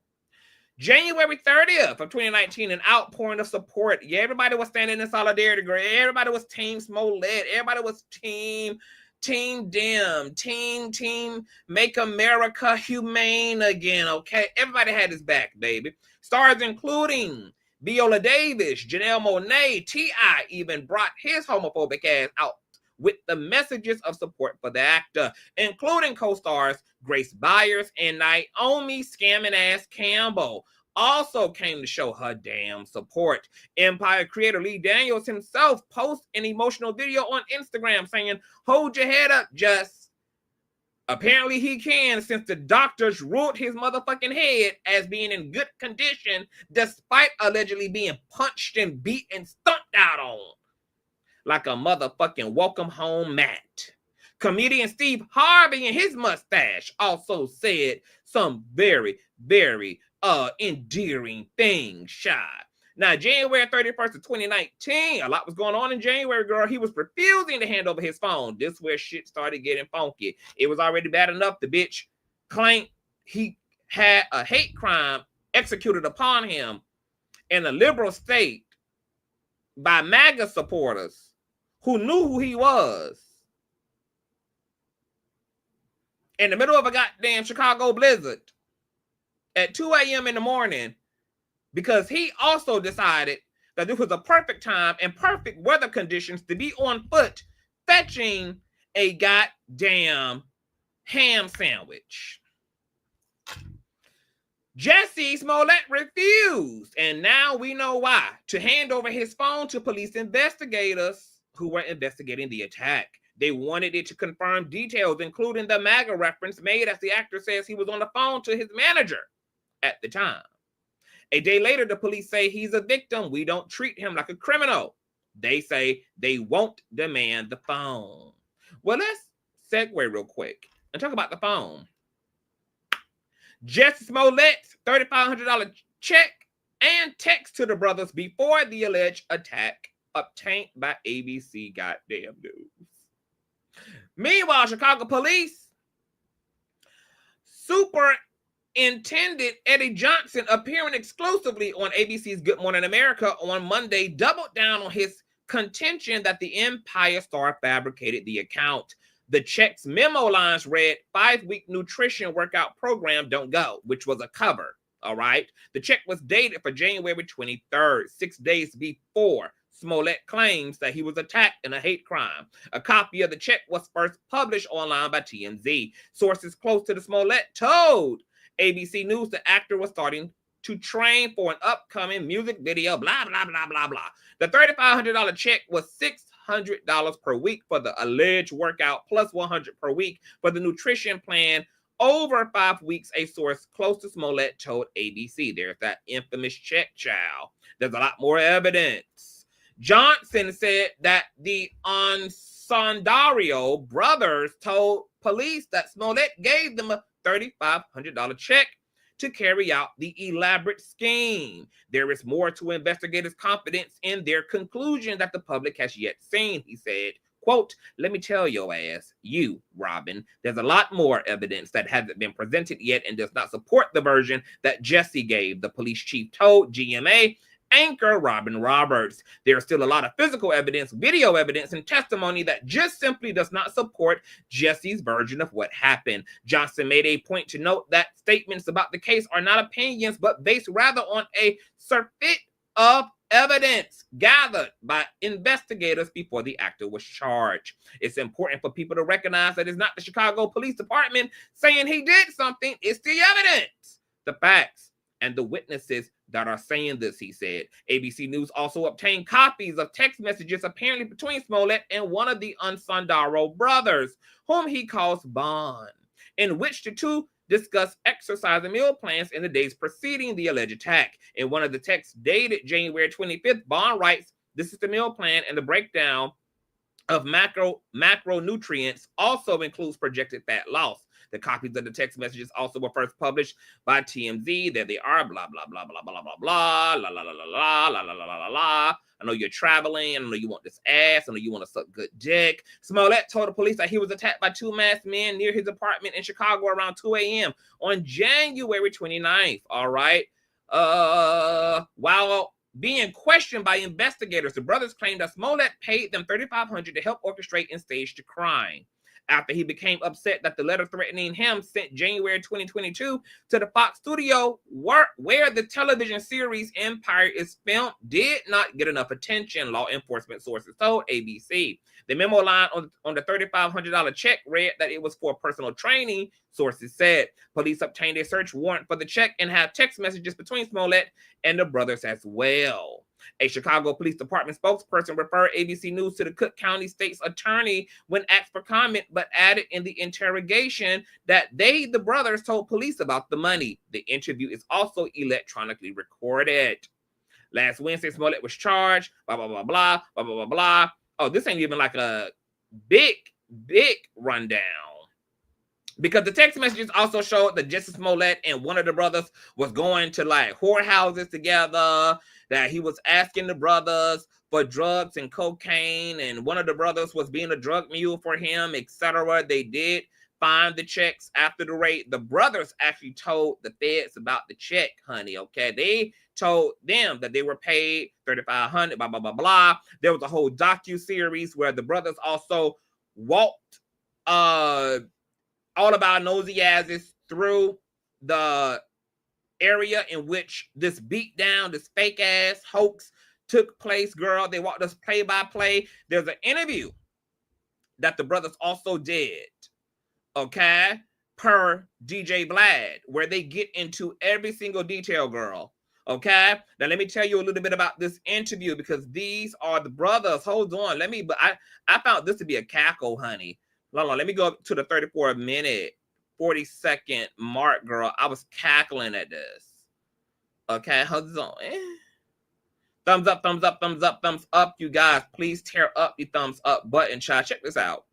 January 30th of 2019, an outpouring of support. Yeah, everybody was standing in solidarity, girl. Everybody was Team Smollett. Everybody was Team Dem, Team Make America Humane Again, okay? Everybody had his back, baby. Stars including Viola Davis, Janelle Monáe, T.I. even brought his homophobic ass out with the messages of support for the actor, including co-stars Grace Byers and Naomi scamming ass Campbell. Also came to show her damn support. Empire creator Lee Daniels himself posted an emotional video on Instagram saying, "Hold your head up, Just." Apparently he can, since the doctors ruled his motherfucking head as being in good condition despite allegedly being punched and beat and stumped out on like a motherfucking welcome home mat. Comedian Steve Harvey and his mustache also said some very, very endearing things, shy. Now, January 31st of 2019, a lot was going on in January, girl. He was refusing to hand over his phone. This is where shit started getting funky. It was already bad enough the bitch claimed he had a hate crime executed upon him in a liberal state by MAGA supporters who knew who he was in the middle of a goddamn Chicago blizzard. at 2 a.m. in the morning because he also decided that this was a perfect time and perfect weather conditions to be on foot fetching a goddamn ham sandwich. Jussie Smollet refused, and now we know why, to hand over his phone to police investigators who were investigating the attack. They wanted it to confirm details, including the MAGA reference made as the actor says he was on the phone to his manager at the time. A day later, the police say he's a victim. We don't treat him like a criminal. They say they won't demand the phone. Well, let's segue real quick and talk about the phone. Jussie Smollett's $3,500 check and text to the brothers before the alleged attack obtained by ABC Goddamn News. Meanwhile, Chicago police Superintendent Eddie Johnson, appearing exclusively on ABC's Good Morning America on Monday, doubled down on his contention that the Empire Star fabricated the account. The check's memo lines read, 5-week nutrition workout program, don't go, which was a cover, all right? The check was dated for January 23rd, 6 days before Smollett claims that he was attacked in a hate crime. A copy of the check was first published online by TMZ. Sources close to the Smollett told ABC News the actor was starting to train for an upcoming music video, blah, blah, blah, blah, blah. The $3,500 check was $600 per week for the alleged workout, plus $100 per week for the nutrition plan over 5 weeks, a source close to Smollett told ABC. There's that infamous check, child. There's a lot more evidence. Johnson said that the Onsandario brothers told police that Smollett gave them a $3,500 check to carry out the elaborate scheme. There is more to investigators' confidence in their conclusion that the public has yet seen, he said. Quote, let me tell your ass, you, Robin, there's a lot more evidence that hasn't been presented yet and does not support the version that Jussie gave, the police chief told GMA anchor Robin Roberts. There's still a lot of physical evidence, video evidence, and testimony that just simply does not support Jussie's version of what happened. Johnson made a point to note that statements about the case are not opinions, but based rather on a surfeit of evidence gathered by investigators before the actor was charged. It's important for people to recognize that it's not the Chicago Police Department saying he did something, it's the evidence, the facts, and the witnesses that are saying this, he said. ABC News also obtained copies of text messages apparently between Smollett and one of the Unsandaro brothers, whom he calls Bond, in which the two discussed exercise and meal plans in the days preceding the alleged attack. In one of the texts dated January 25th, Bond writes, this is the meal plan, and the breakdown of macronutrients also includes projected fat loss. The copies of the text messages also were first published by TMZ. There they are, blah, blah, blah, blah, blah, blah, blah, la, la, la, la, la, la, la, la, la, la. I know you're traveling. I know you want this ass. I know you want to suck good dick. Smollett told the police that he was attacked by two masked men near his apartment in Chicago around 2 a.m. on January 29th, all right? While being questioned by investigators, the brothers claimed that Smollett paid them $3,500 to help orchestrate and stage the crime. After he became upset that the letter threatening him sent January 2022 to the Fox studio where the television series Empire is filmed did not get enough attention, law enforcement sources told ABC. The memo line on the $3,500 check read that it was for personal training, sources said. Police obtained a search warrant for the check and had text messages between Smollett and the brothers as well. A Chicago Police Department spokesperson referred ABC News to the Cook County State's attorney when asked for comment, but added in the interrogation that they, the brothers, told police about the money. The interview is also electronically recorded. Last Wednesday, Smollett was charged, blah, blah, blah, blah, blah, blah, blah, blah. Oh, this ain't even like a big rundown. Because the text messages also showed that Jussie Smollet and one of the brothers was going to like whorehouses together, that he was asking the brothers for drugs and cocaine, and one of the brothers was being a drug mule for him, etc. They did find the checks after the raid. The brothers actually told the feds about the check, honey, okay? They told them that they were paid $3,500, blah, blah, blah, blah. There was a whole docu-series where the brothers also walked all of our nosy asses through the area in which this beatdown, this fake ass hoax took place, girl. They walked us play by play. There's an interview that the brothers also did, okay, per DJ Vlad, where they get into every single detail, girl. Okay, now let me tell you a little bit about this interview, because these are the brothers. Hold on, but I found this to be a cackle, honey. Hold on, let me go up to the 34-minute 40-second mark, girl. I was cackling at this. Okay, hold on. Thumbs up, thumbs up, thumbs up, thumbs up, you guys. Please tear up the thumbs up button, child. Check this out.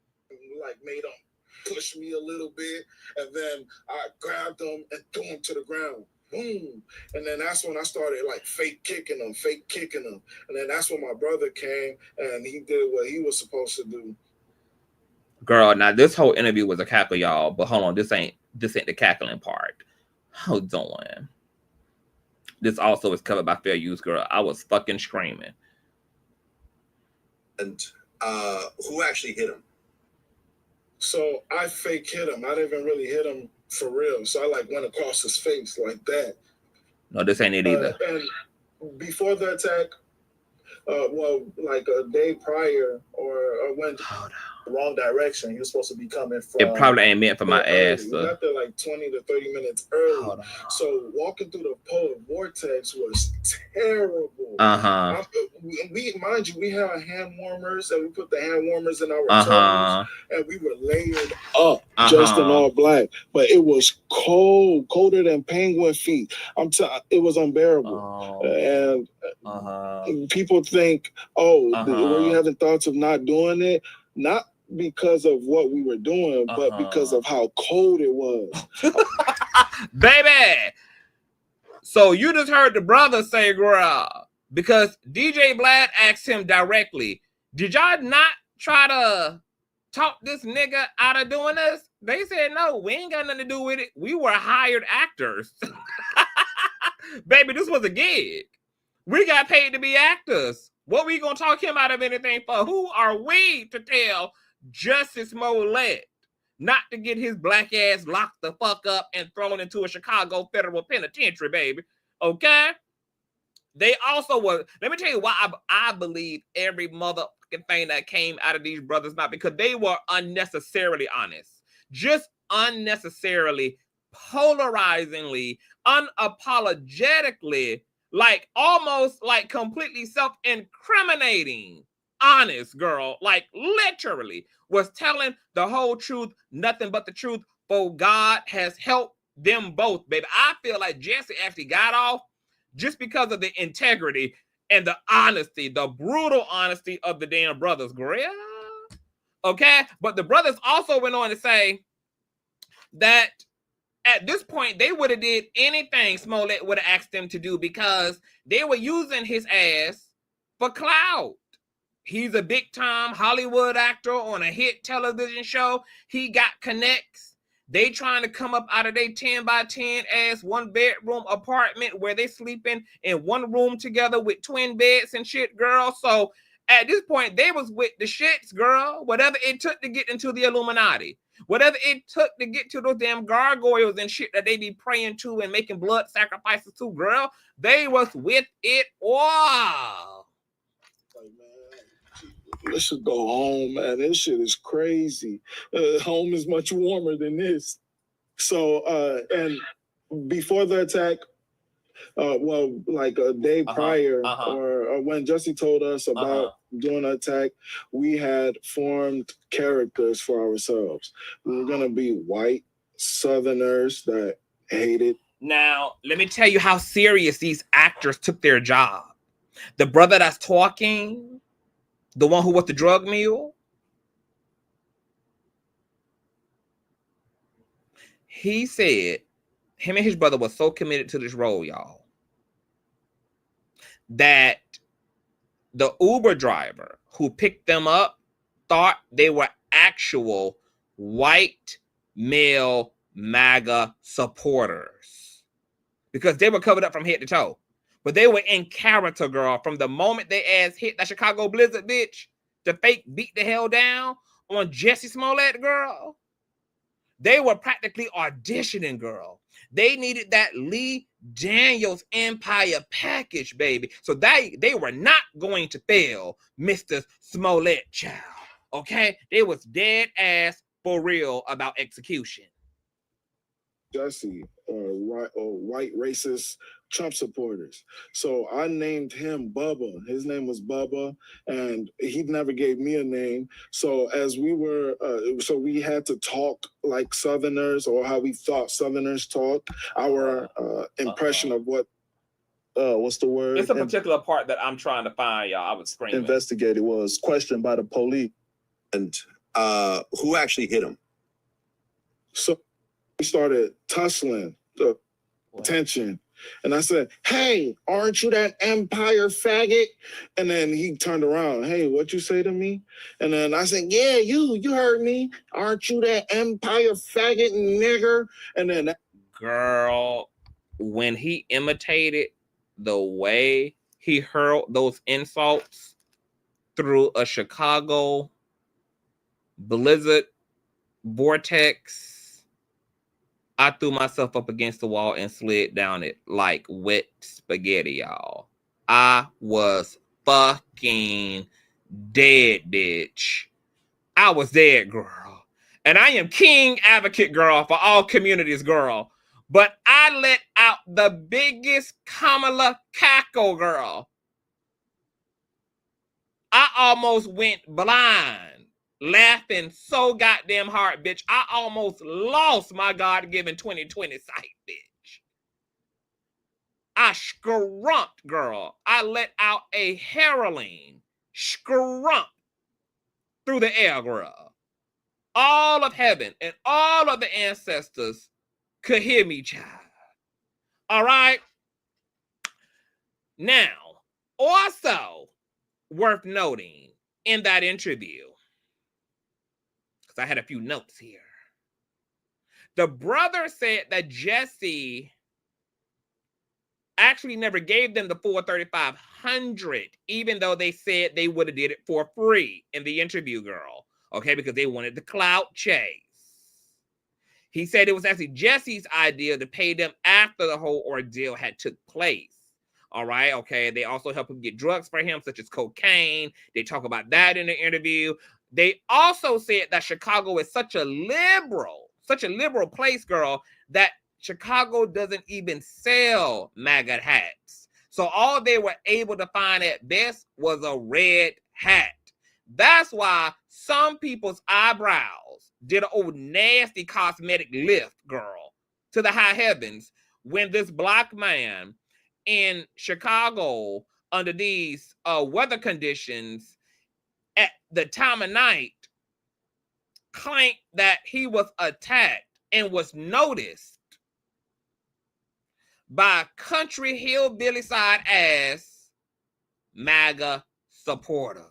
Like, made him push me a little bit, and then I grabbed him and threw him to the ground. Boom. And then that's when I started like fake kicking him. And then that's when my brother came and he did what he was supposed to do. Girl, now this whole interview was a cackle, y'all. But hold on, this ain't the cackling part. Hold on. This also is covered by fair use, girl. I was fucking screaming. And who actually hit him? So I fake hit him. I didn't even really hit him for real. So I like went across his face like that. No, this ain't it either. And before the attack, well, like a day prior, or went the wrong direction. He was supposed to be coming from. It probably ain't meant for my ass. We got there like 20 to 30 minutes early. So walking through the polar vortex was terrible. We mind you, we had hand warmers, and we put the hand warmers in our toes, and we were layered up, just in all black. But it was cold, colder than penguin feet. It was unbearable. And people think, were you having thoughts of not doing it? Not because of what we were doing, but because of how cold it was. Baby! So you just heard the brother say, Gworl, because DJ Vlad asked him directly, did y'all not try to talk this nigga out of doing this? They said, no, we ain't got nothing to do with it. We were hired actors. Baby, this was a gig. We got paid to be actors. What we gonna talk him out of anything for? Who are we to tell Jussie Smollet not to get his black ass locked the fuck up and thrown into a Chicago federal penitentiary, baby? Okay? They also were, let me tell you why I believe every motherfucking thing that came out of these brothers' mouth, because they were unnecessarily honest. Just unnecessarily, polarizingly, unapologetically, like almost like completely self-incriminating, honest, girl, like literally was telling the whole truth, nothing but the truth, for God has helped them both, baby. I feel like Jussie actually got off just because of the integrity and the honesty, the brutal honesty of the damn brothers, girl. Okay? But the brothers also went on to say that at this point, they would have did anything Smollett would have asked them to do, because they were using his ass for clout. He's a big-time Hollywood actor on a hit television show. He got connects. They trying to come up out of their 10 by 10 ass 1-bedroom apartment where they sleeping in one room together with twin beds and shit, girl. So at this point, they was with the shits, girl. Whatever it took to get into the Illuminati. Whatever it took to get to those damn gargoyles and shit that they be praying to and making blood sacrifices to, girl, they was with it all. Like, man, let's just go home, man. This shit is crazy. Home is much warmer than this. So, and before the attack, well, like a day prior, or when Jussie told us about doing an attack, we had formed characters for ourselves. We were gonna be white Southerners that hated. Now, let me tell you how serious these actors took their job. The brother that's talking, the one who was the drug mule, he said him and his brother were so committed to this role, y'all, that the Uber driver who picked them up thought they were actual white male MAGA supporters, because they were covered up from head to toe. But they were in character, girl, from the moment they ass hit that Chicago blizzard, bitch. The fake beat the hell down on Jussie Smollet, girl. They were practically auditioning, girl. They needed that Lee Daniel's Empire package, baby. So they were not going to fail Mr. Smollett, child. Okay? They was dead ass for real about execution. Jussie, white racist Trump supporters. So I named him Bubba. His name was Bubba, and he never gave me a name. So as we were, so we had to talk like Southerners, or how we thought Southerners talk. Our impression of what, what's the word? It's a particular part that I'm trying to find, y'all. I was screaming. Investigated, was questioned by the police. And who actually hit him? So we started tussling the attention. And I said, hey, aren't you that Empire faggot? And then he turned around, hey, what you say to me? And then I said, yeah, you heard me. Aren't you that Empire faggot nigger? And then girl, when he imitated the way he hurled those insults through a Chicago blizzard vortex, I threw myself up against the wall and slid down it like wet spaghetti, y'all. I was fucking dead, bitch. I was dead, girl. And I am king advocate, girl, for all communities, girl. But I let out the biggest Kamala cackle, girl. I almost went blind. Laughing so goddamn hard, bitch. I almost lost my God-given 2020 sight, bitch. I scrumped, girl. I let out a harrowing scrump through the air, girl. All of heaven and all of the ancestors could hear me, child. All right? Now, also worth noting in that interview, I had a few notes here. The brother said that Jussie actually never gave them the full $3,500, even though they said they would have did it for free in the interview, girl. Okay, because they wanted the clout chase. He said it was actually Jussie's idea to pay them after the whole ordeal had took place. All right, okay. They also helped him get drugs for him, such as cocaine. They talk about that in the interview. They also said that Chicago is such a liberal place, girl, that Chicago doesn't even sell MAGA hats. So all they were able to find at best was a red hat. That's why some people's eyebrows did an old nasty cosmetic lift, girl, to the high heavens when this black man in Chicago under these weather conditions at the time of night claimed that he was attacked and was noticed by country hillbilly side ass MAGA supporters.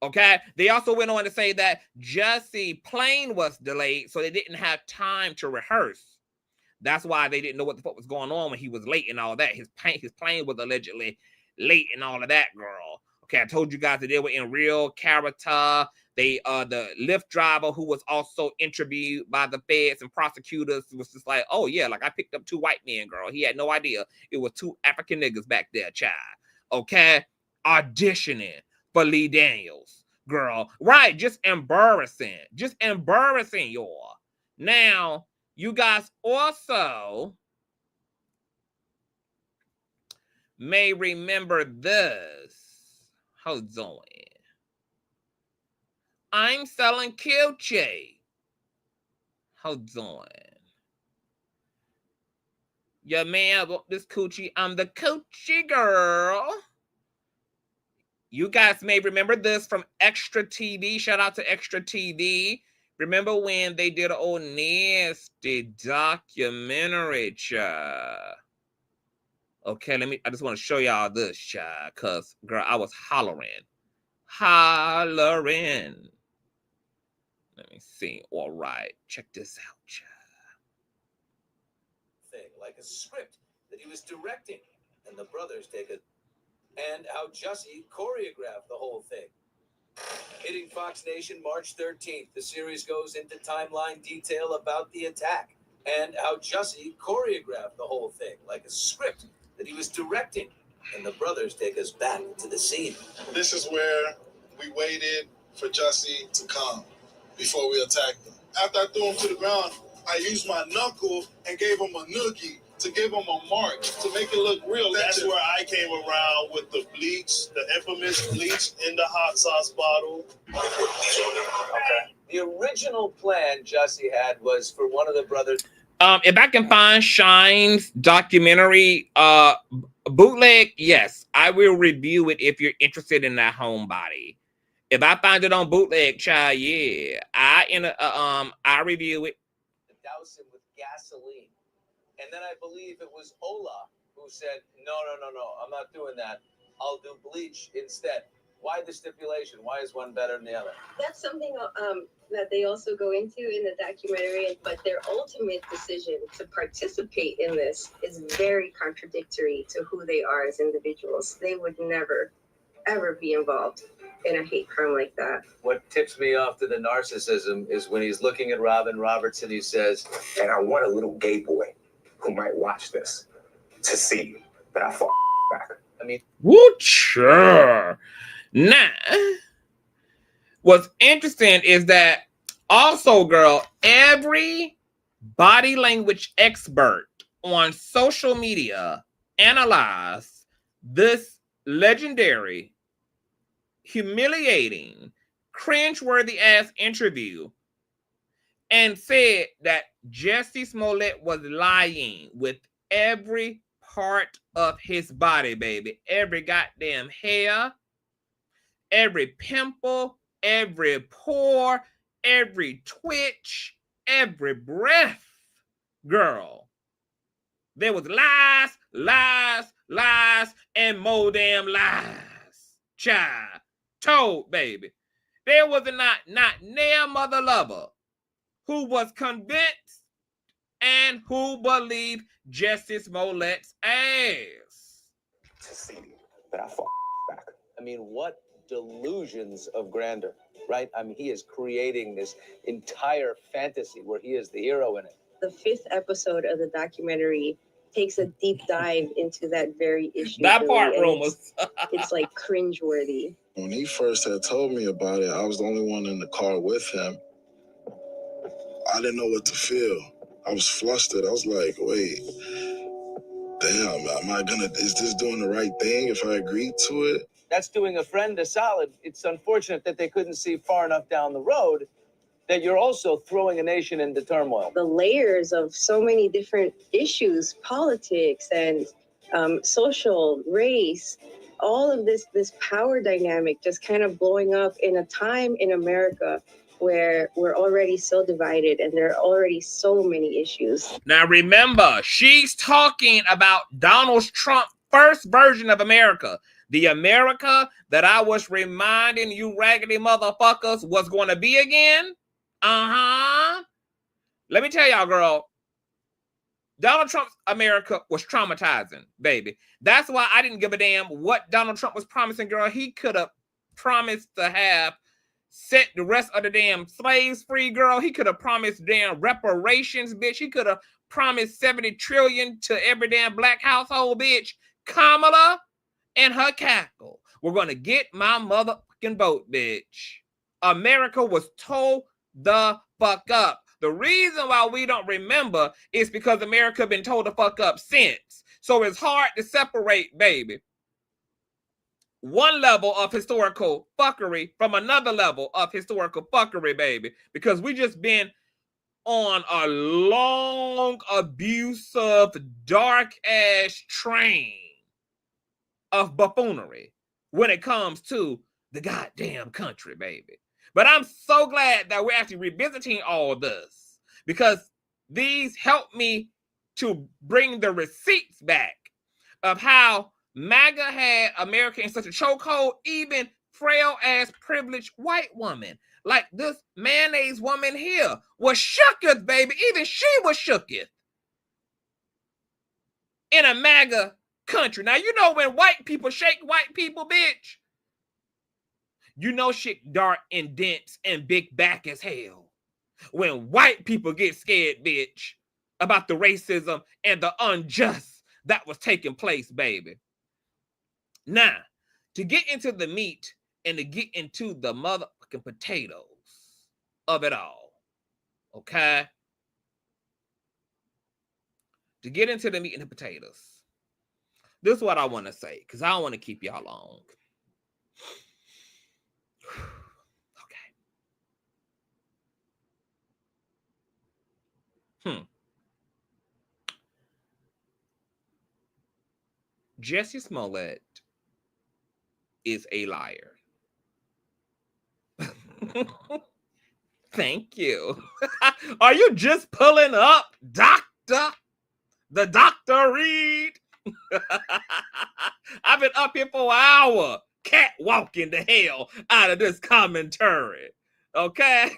Okay, they also went on to say that Jussie's plane was delayed, so they didn't have time to rehearse. That's why they didn't know what the fuck was going on when he was late and all that. His plane was allegedly late and all of that, girl. Okay, I told you guys that they were in real character. They, the Lyft driver who was also interviewed by the feds and prosecutors was just like, oh yeah, like I picked up 2 white men, girl. He had no idea it was 2 African niggas back there, child. Okay, auditioning for Lee Daniels, girl. Right, just embarrassing, y'all. Now, you guys also may remember this. Hold on. I'm selling coochie. Hold on. Your man want this coochie. I'm the coochie girl. You guys may remember this from Extra TV. Shout out to Extra TV. Remember when they did an old nasty documentary, child? Okay, I just want to show y'all this, child, because, girl, I was hollering. Let me see. All right, check this out, child. Thing, like a script that he was directing, and the brothers take it, and how Jussie choreographed the whole thing. Hitting Fox Nation March 13th, the series goes into timeline detail about the attack and how Jussie choreographed the whole thing like a script that he was directing. And the brothers take us back to the scene. This is where we waited for Jussie to come before we attacked him. After I threw him to the ground, I used my knuckle and gave him a noogie to give him a mark, to make it look real. That's where I came around with the bleach, the infamous bleach in the hot sauce bottle. Okay. The original plan Jussie had was for one of the brothers. If I can find Shine's documentary bootleg, yes, I will review it if you're interested in that homebody. If I find it on bootleg, child, yeah, I review it. Douse him with gasoline. And then I believe it was Ola who said, no, I'm not doing that. I'll do bleach instead. Why the stipulation? Why is one better than the other? That's something that they also go into in the documentary, but their ultimate decision to participate in this is very contradictory to who they are as individuals. They would never, ever be involved in a hate crime like that. What tips me off to the narcissism is when he's looking at Robin Roberts and he says, and I want a little gay boy who might watch this to see that I fought back. I mean, sure. Now, what's interesting is that also, girl, every body language expert on social media analyzed this legendary, humiliating, cringeworthy ass interview and said that Jussie Smollett was lying with every part of his body, baby. Every goddamn hair, every pimple, every pore, every twitch, every breath. Girl, there was lies, and more damn lies. Child, told, baby. There was not near mother lover who was convinced and who believed Jussie Smollett's ass. To see that I fought back. I mean, what delusions of grandeur, right? I mean, he is creating this entire fantasy where he is the hero in it. The 5th episode of the documentary takes a deep dive into that very issue. That part, rumors. It's like cringeworthy. When he first had told me about it, I was the only one in the car with him. I didn't know what to feel. I was flustered. I was like, wait, damn, is this doing the right thing if I agreed to it? That's doing a friend a solid. It's unfortunate that they couldn't see far enough down the road that you're also throwing a nation into turmoil. The layers of so many different issues, politics and social, race, all of this power dynamic just kind of blowing up in a time in America where we're already so divided and there are already so many issues. Now remember, she's talking about Donald Trump's first version of America. The America that I was reminding you raggedy motherfuckers was going to be again. Let me tell y'all, girl, Donald Trump's America was traumatizing, baby. That's why I didn't give a damn what Donald Trump was promising, girl. He could have promised to have set the rest of the damn slaves free, girl. He could have promised damn reparations, bitch. He could have promised 70 trillion to every damn black household, bitch. Kamala and her cackle. We're going to get my motherfucking vote, bitch. America was told the fuck up. The reason why we don't remember is because America been told the fuck up since. So it's hard to separate, baby, one level of historical fuckery from another level of historical fuckery, baby, because we just been on a long, abusive, dark-ass train of buffoonery when it comes to the goddamn country, baby. But I'm so glad that we're actually revisiting all this because these help me to bring the receipts back of how MAGA had America in such a chokehold, even frail-ass privileged white woman like this mayonnaise woman here was shooketh, baby. Even she was shooketh in a MAGA country. Now, you know when white people shake white people, bitch, you know shit dark and dense and big back as hell. When white people get scared, bitch, about the racism and the unjust that was taking place, baby. Now, to get into the meat and to get into the motherfucking potatoes of it all, okay? To get into the meat and the potatoes, this is what I want to say, because I don't want to keep y'all long. Okay. Jussie Smollet is a liar. Thank you. Are you just pulling up, Doctor? The Dr. Reed? I've been up here for an hour, catwalking the hell out of this commentary. Okay?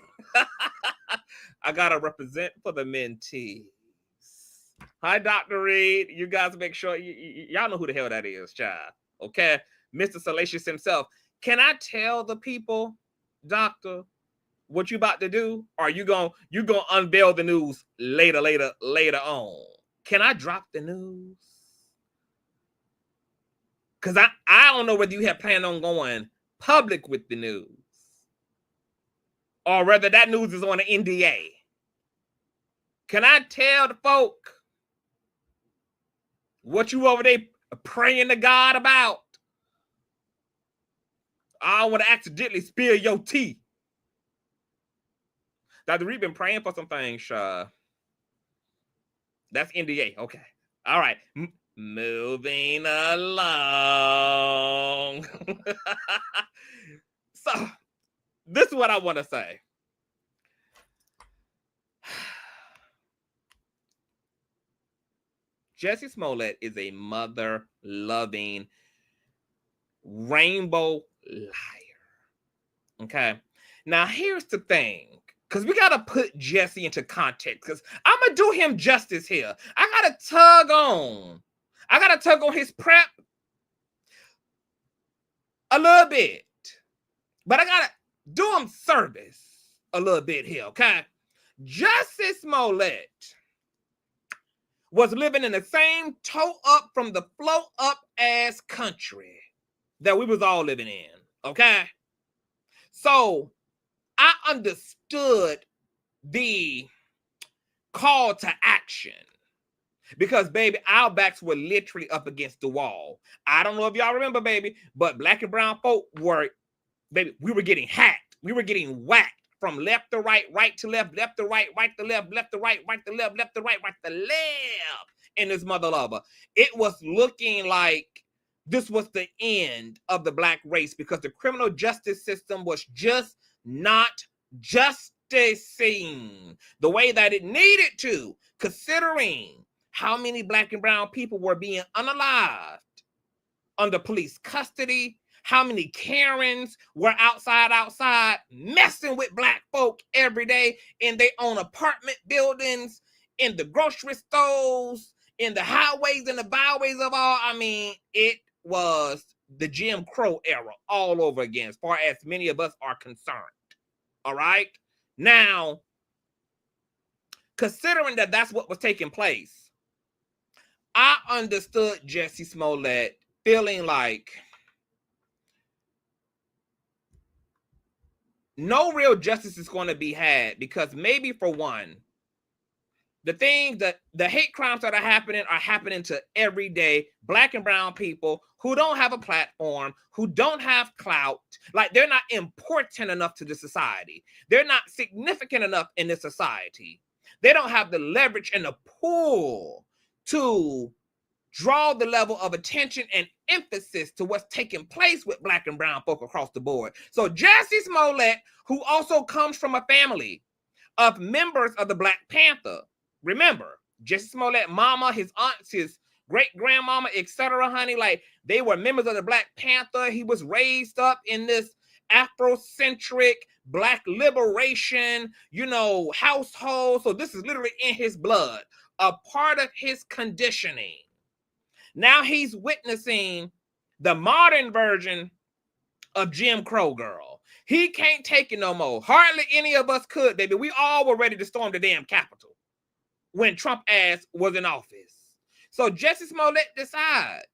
I gotta represent for the mentees. Hi, Dr. Reed. You guys make sure y'all know who the hell that is, child. Okay? Mr. Salacious himself. Can I tell the people, Doctor, what you about to do? Or you gonna unveil the news later on? Can I drop the news? Because I don't know whether you have planned on going public with the news, or whether that news is on an NDA. Can I tell the folk what you over there praying to God about? I don't want to accidentally spill your tea. Dr. Reed been praying for some things, That's NDA. Okay. All right. Moving along. So, this is what I want to say. Jussie Smollet is a mother-loving, rainbow liar. Okay? Now, here's the thing. Because we got to put Jussie into context. Because I'm going to do him justice here. I got to tug on his prep a little bit. But I got to do him service a little bit here, okay? Jussie Smollet was living in the same toe up from the flow up ass country that we was all living in, okay? So I understood the call to action because, baby, our backs were literally up against the wall. I don't know if y'all remember, baby, but black and brown folk were, baby, we were getting hacked. We were getting whacked from left to right, right to left, left to right, right to left, left to right, right to left, left to right, right to left in this mother lover. It was looking like this was the end of the black race because the criminal justice system was just not justicing the way that it needed to, considering how many black and brown people were being unalived under police custody, how many Karens were outside messing with black folk every day in their own apartment buildings, in the grocery stores, in the highways and the byways of all. I mean, it was the Jim Crow era all over again, as far as many of us are concerned. All right? Now, considering that that's what was taking place, I understood Jussie Smollet feeling like no real justice is going to be had because maybe, for one, the thing that the hate crimes that are happening to everyday black and brown people who don't have a platform, who don't have clout, like they're not important enough to the society. They're not significant enough in this society. They don't have the leverage and the pull to draw the level of attention and emphasis to what's taking place with black and brown folk across the board. So Jussie Smollet, who also comes from a family of members of the Black Panther, remember, Jussie Smollett, mama, his aunts, his great-grandmama, etc., honey, like they were members of the Black Panther. He was raised up in this Afrocentric black liberation, household. So this is literally in his blood, a part of his conditioning. Now he's witnessing the modern version of Jim Crow, girl. He can't take it no more. Hardly any of us could, baby. We all were ready to storm the damn Capitol. when Trump ass was in office. So Jussie Smollet decides,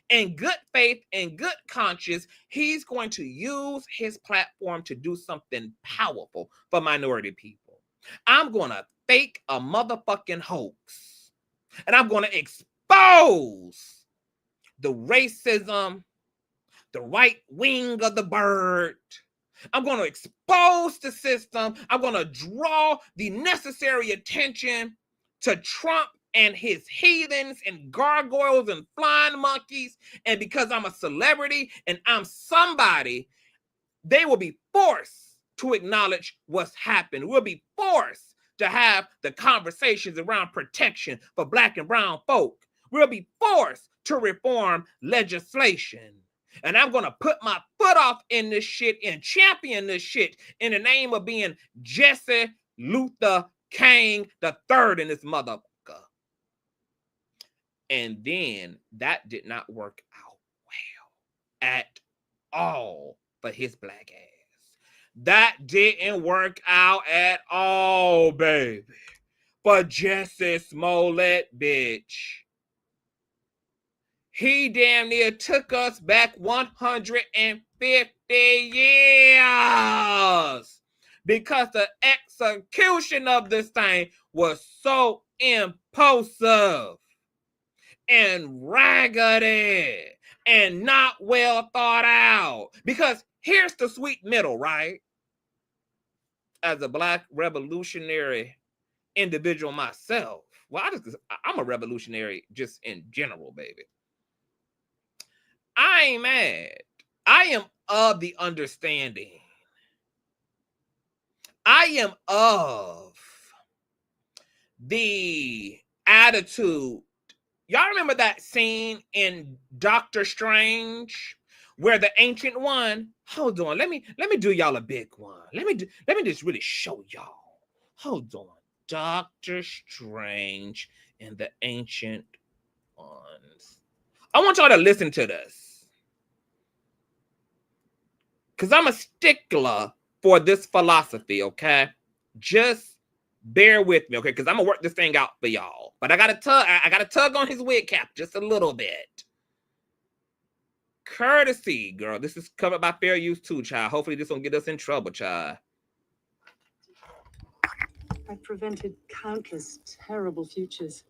in good faith and good conscience, he's going to use his platform to do something powerful for minority people. I'm going to fake a motherfucking hoax. And I'm going to expose the racism, the right wing of the bird. I'm going to expose the system. I'm going to draw the necessary attention to Trump and his heathens and gargoyles and flying monkeys. And because I'm a celebrity and I'm somebody, they will be forced to acknowledge what's happened. We'll be forced to have the conversations around protection for Black and brown folk. We'll be forced to reform legislation. And I'm going to put my foot off in this shit and champion this shit in the name of being Jesse Luther King III in this motherfucker. And then that did not work out well at all for his black ass. That didn't work out at all, baby. For Jussie Smollet, bitch. He damn near took us back 150 years because the execution of this thing was so impulsive and raggedy and not well thought out. Because here's the sweet middle, right? As a Black revolutionary individual myself, well, I'm a revolutionary just in general, baby. I ain't mad. I am of the understanding. I am of the attitude. Y'all remember that scene in Doctor Strange where the Ancient One, hold on, let me do y'all a big one. Let me just really show y'all. Hold on. Doctor Strange and the Ancient Ones. I want y'all to listen to this. Because I'm a stickler for this philosophy, okay? Just bear with me, okay? Because I'm going to work this thing out for y'all. But I got to tug on his wig cap just a little bit. Courtesy, girl. This is covered by fair use too, child. Hopefully this won't get us in trouble, child. I've prevented countless terrible futures.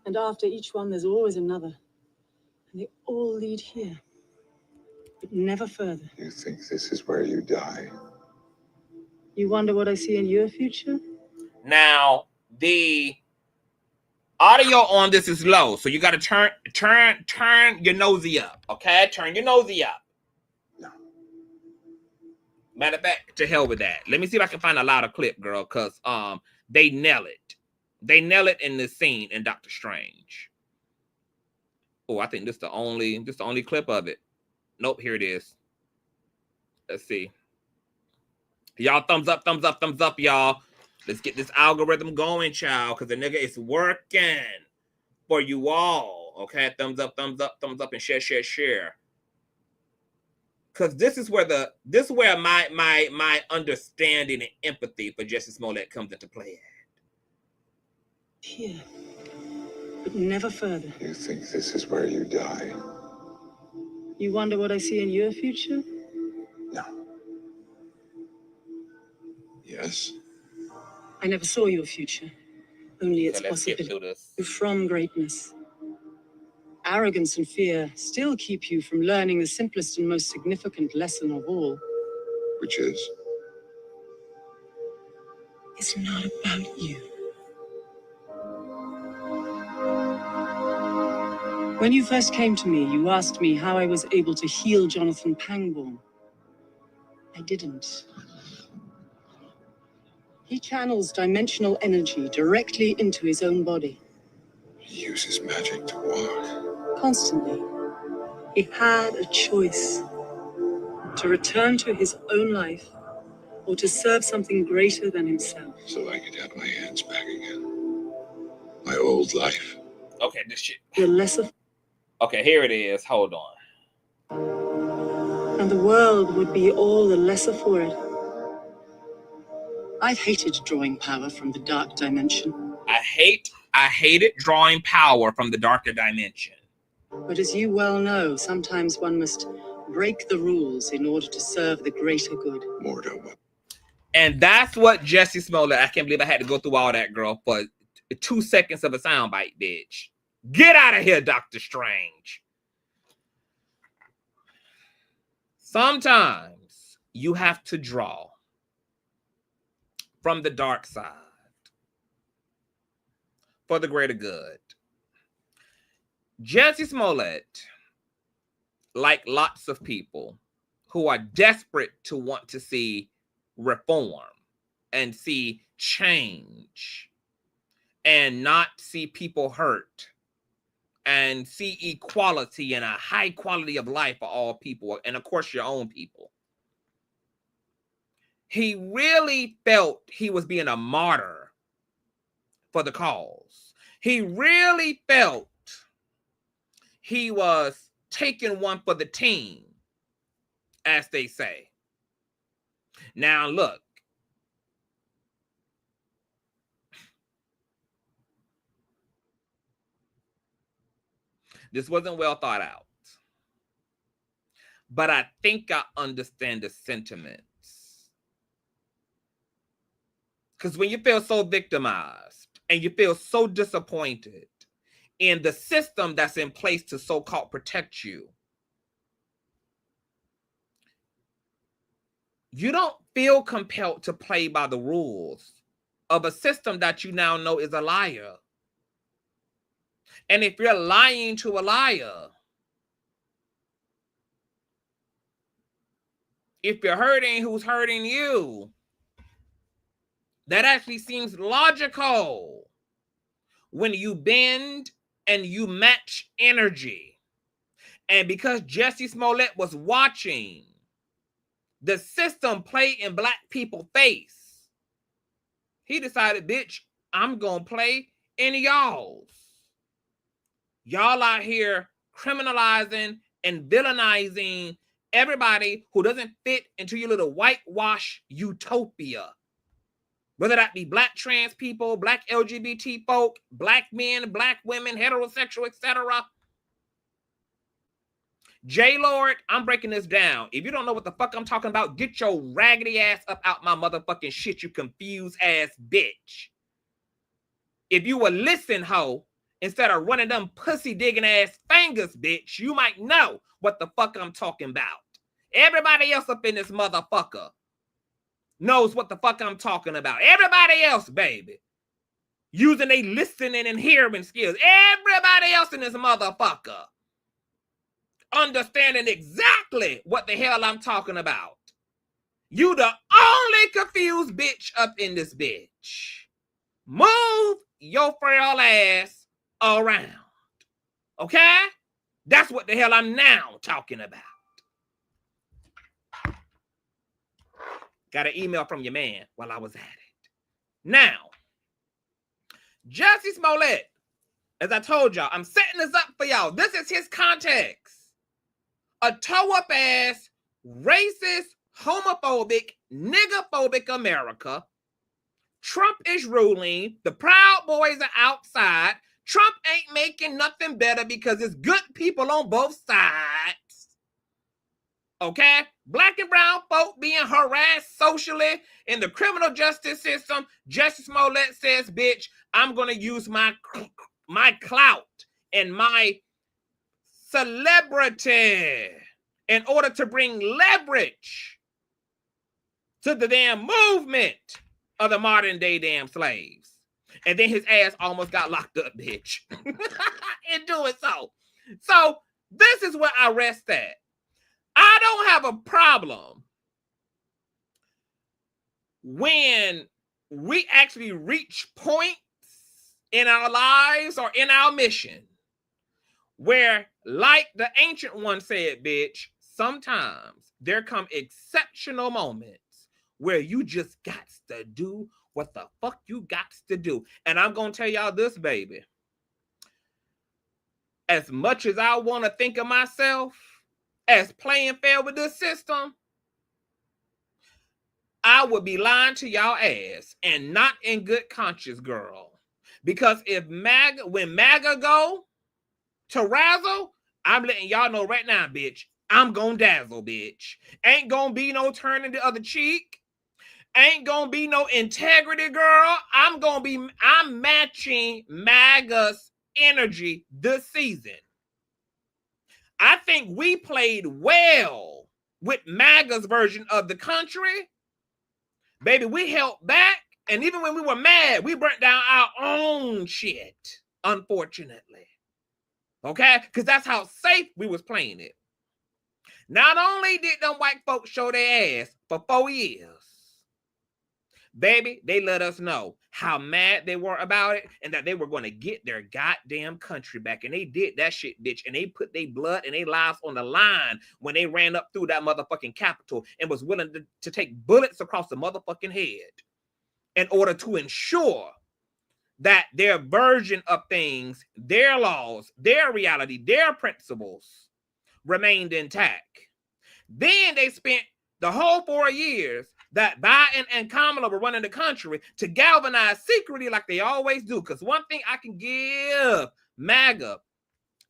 And after each one, there's always another. And they all lead here. But never further. You think this is where you die? You wonder what I see in your future? Now, the audio on this is low, so you got to turn your nosy up, okay? Turn your nosy up. No. Matter of fact, to hell with that. Let me see if I can find a louder clip, girl, because they nail it. They nail it in this scene in Doctor Strange. Oh, I think this is the only clip of it. Nope, here it is. Let's see. Y'all thumbs up, y'all. Let's get this algorithm going, child, because the nigga is working for you all. Okay, thumbs up, and share. Because this is where my understanding and empathy for Jussie Smollett comes into play at. Here, but never further. You think this is where you die? You wonder what I see in your future? No. Yes. I never saw your future. Only its possibility from greatness. Arrogance and fear still keep you from learning the simplest and most significant lesson of all. Which is? It's not about you. When you first came to me, you asked me how I was able to heal Jonathan Pangborn. I didn't. He channels dimensional energy directly into his own body. He uses magic to walk. Constantly. He had a choice. To return to his own life or to serve something greater than himself. So I could have my hands back again. My old life. Okay, this shit. The lesser. Okay, here it is. Hold on. And the world would be all the lesser for it. I've hated drawing power from the dark dimension. I hated drawing power from the darker dimension. But as you well know, sometimes one must break the rules in order to serve the greater good. And that's what Jussie Smollet, I can't believe I had to go through all that, girl, for 2 seconds of a soundbite, bitch. Get out of here, Dr. Strange. Sometimes you have to draw from the dark side for the greater good. Jussie Smollett, like lots of people who are desperate to want to see reform and see change and not see people hurt and see equality and a high quality of life for all people, and of course your own people. He really felt he was being a martyr for the cause. He really felt he was taking one for the team, as they say. Now look, this wasn't well thought out, but I think I understand the sentiments. Because when you feel so victimized and you feel so disappointed in the system that's in place to so-called protect you, you don't feel compelled to play by the rules of a system that you now know is a liar. And if you're lying to a liar, if you're hurting who's hurting you, that actually seems logical when you bend and you match energy. And because Jussie Smollett was watching the system play in black people's face, he decided, bitch, I'm going to play in y'all's. Y'all out here criminalizing and villainizing everybody who doesn't fit into your little whitewash utopia. Whether that be black trans people, black LGBT folk, black men, black women, heterosexual, etc. J-Lord, I'm breaking this down. If you don't know what the fuck I'm talking about, get your raggedy ass up out my motherfucking shit, you confused ass bitch. If you will listen, ho, instead of running them pussy digging ass fingers, bitch, you might know what the fuck I'm talking about. Everybody else up in this motherfucker knows what the fuck I'm talking about. Everybody else, baby, using their listening and hearing skills. Everybody else in this motherfucker understanding exactly what the hell I'm talking about. You the only confused bitch up in this bitch. Move your frail ass around. Okay? That's what the hell I'm now talking about. Got an email from your man while I was at it. Now, Jussie Smollett, as I told y'all, I'm setting this up for y'all. This is his context. A toe-up ass, racist, homophobic, niggerphobic America. Trump is ruling. The Proud Boys are outside. Trump ain't making nothing better because it's good people on both sides. Okay? Black and brown folk being harassed socially in the criminal justice system. Jussie Smollett says, bitch, I'm going to use my clout and my celebrity in order to bring leverage to the damn movement of the modern day damn slaves. And then his ass almost got locked up, bitch. In doing so. So this is where I rest at. I don't have a problem when we actually reach points in our lives or in our mission where, like the ancient one said, bitch, sometimes there come exceptional moments where you just got to do what the fuck you got to do. And I'm going to tell y'all this, baby. As much as I want to think of myself as playing fair with this system, I would be lying to y'all ass and not in good conscience, girl, Because if when MAGA go to razzle, I'm letting y'all know right now, bitch, I'm gonna dazzle, bitch. Ain't gonna be no turning the other cheek. Ain't gonna be no integrity, girl. I'm matching MAGA's energy this season. I think we played well with MAGA's version of the country. Baby, we held back. And even when we were mad, we burnt down our own shit, unfortunately. Okay? Because that's how safe we was playing it. Not only did them white folks show their ass for 4 years, baby, they let us know how mad they were about it and that they were going to get their goddamn country back. And they did that shit, bitch. And they put their blood and their lives on the line when they ran up through that motherfucking Capitol and was willing to take bullets across the motherfucking head in order to ensure that their version of things, their laws, their reality, their principles remained intact. Then they spent the whole 4 years that Biden and Kamala were running the country to galvanize secretly like they always do. Because one thing I can give MAGA,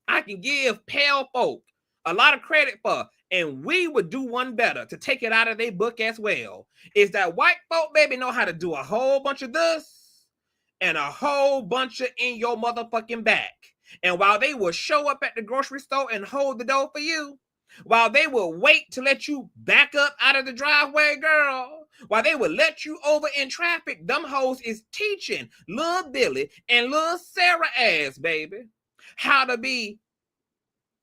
I can give pale folk a lot of credit for, and we would do one better to take it out of their book as well, is that white folk, baby, know how to do a whole bunch of this and a whole bunch of in your motherfucking back. And while they will show up at the grocery store and hold the door for you, while they will wait to let you back up out of the driveway, girl, while they will let you over in traffic, them hoes is teaching little Billy and little Sarah ass, baby, how to be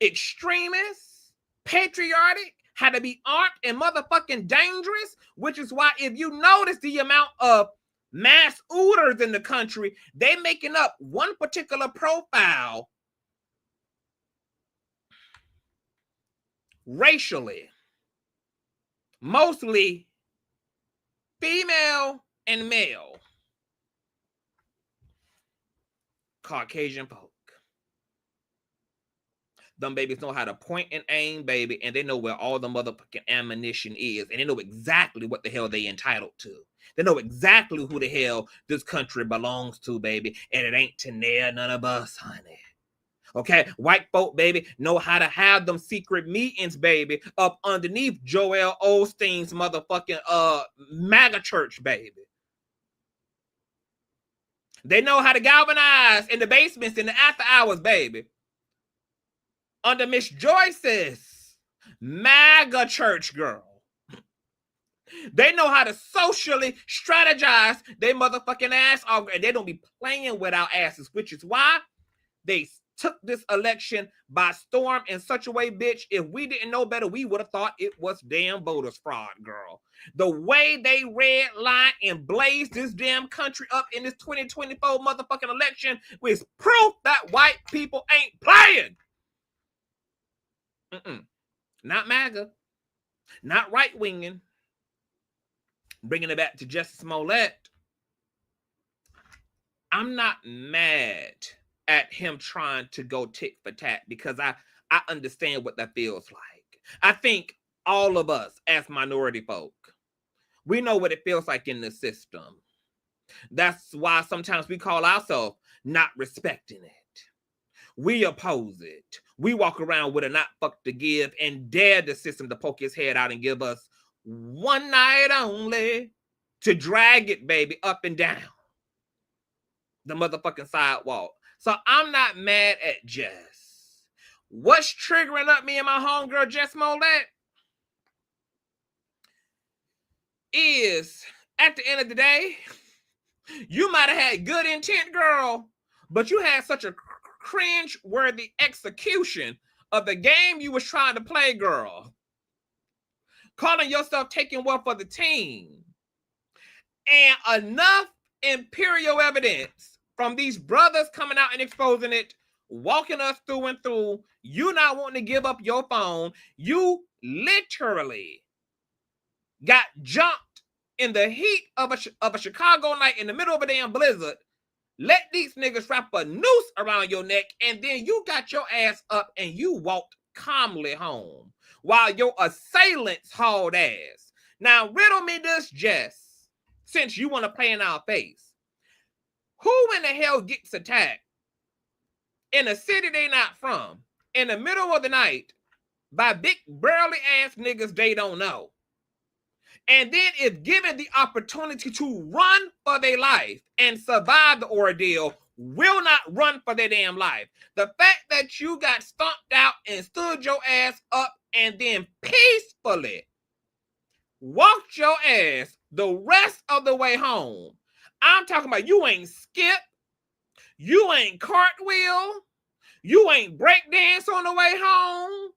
extremists, patriotic, how to be armed and motherfucking dangerous, which is why if you notice the amount of mass ooters in the country, they making up one particular profile racially, mostly female and male, Caucasian folk. Them babies know how to point and aim, baby, and they know where all the motherfucking ammunition is, and they know exactly what the hell they entitled to. They know exactly who the hell this country belongs to, baby, and it ain't to near none of us, honey. Okay, white folk, baby, know how to have them secret meetings, baby, up underneath Joel Osteen's motherfucking MAGA church, baby. They know how to galvanize in the basements in the after hours, baby. Under Miss Joyce's MAGA church, girl. They know how to socially strategize their motherfucking ass off, and they don't be playing with our asses, which is why they took this election by storm in such a way, bitch. If we didn't know better, we would have thought it was damn voters fraud, girl. The way they red line and blaze this damn country up in this 2024 motherfucking election was proof that white people ain't playing. Not MAGA, not right-winging. Bringing it back to Jussie Smollet, I'm not mad at him trying to go tit for tat because I understand what that feels like. I think all of us as minority folk, we know what it feels like in the system. That's why sometimes we call ourselves not respecting it. We oppose it. We walk around with a not fuck to give and dare the system to poke his head out and give us one night only to drag it, baby, up and down the motherfucking sidewalk. So I'm not mad at Jess. What's triggering up me and my homegirl Jess Smollett is, at the end of the day, you might have had good intent, girl, but you had such a cringe-worthy execution of the game you was trying to play, girl. Calling yourself taking one for the team. And enough imperial evidence from these brothers coming out and exposing it, walking us through and through, you not wanting to give up your phone. You literally got jumped in the heat of a Chicago night in the middle of a damn blizzard. Let these niggas wrap a noose around your neck, and then you got your ass up and you walked calmly home while your assailants hauled ass. Now, riddle me this, Jess, since you want to play in our face. Who in the hell gets attacked in a city they not from, in the middle of the night, by big burly ass niggas they don't know? And then if given the opportunity to run for their life and survive the ordeal, will not run for their damn life. The fact that you got stomped out and stood your ass up and then peacefully walked your ass the rest of the way home. I'm talking about you ain't skip, you ain't cartwheel, you ain't breakdance on the way home.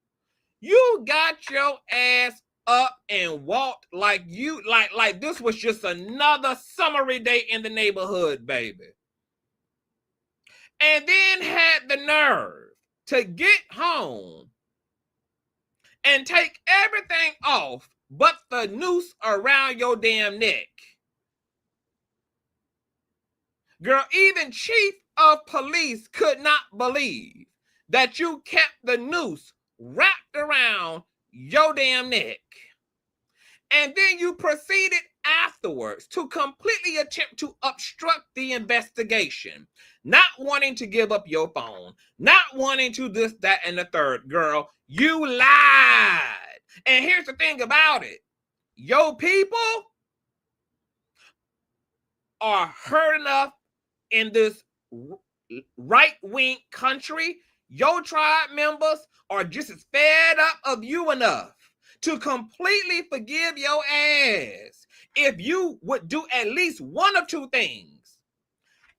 You got your ass up and walked like you like this was just another summery day in the neighborhood, baby. And then had the nerve to get home and take everything off but the noose around your damn neck. Girl, even chief of police could not believe that you kept the noose wrapped around your damn neck. And then you proceeded afterwards to completely attempt to obstruct the investigation, not wanting to give up your phone, not wanting to this, that, and the third. Girl, you lied. And here's the thing about it. Your people are hurt enough in this right-wing country. Your tribe members are just as fed up of you enough to completely forgive your ass if you would do at least one of two things.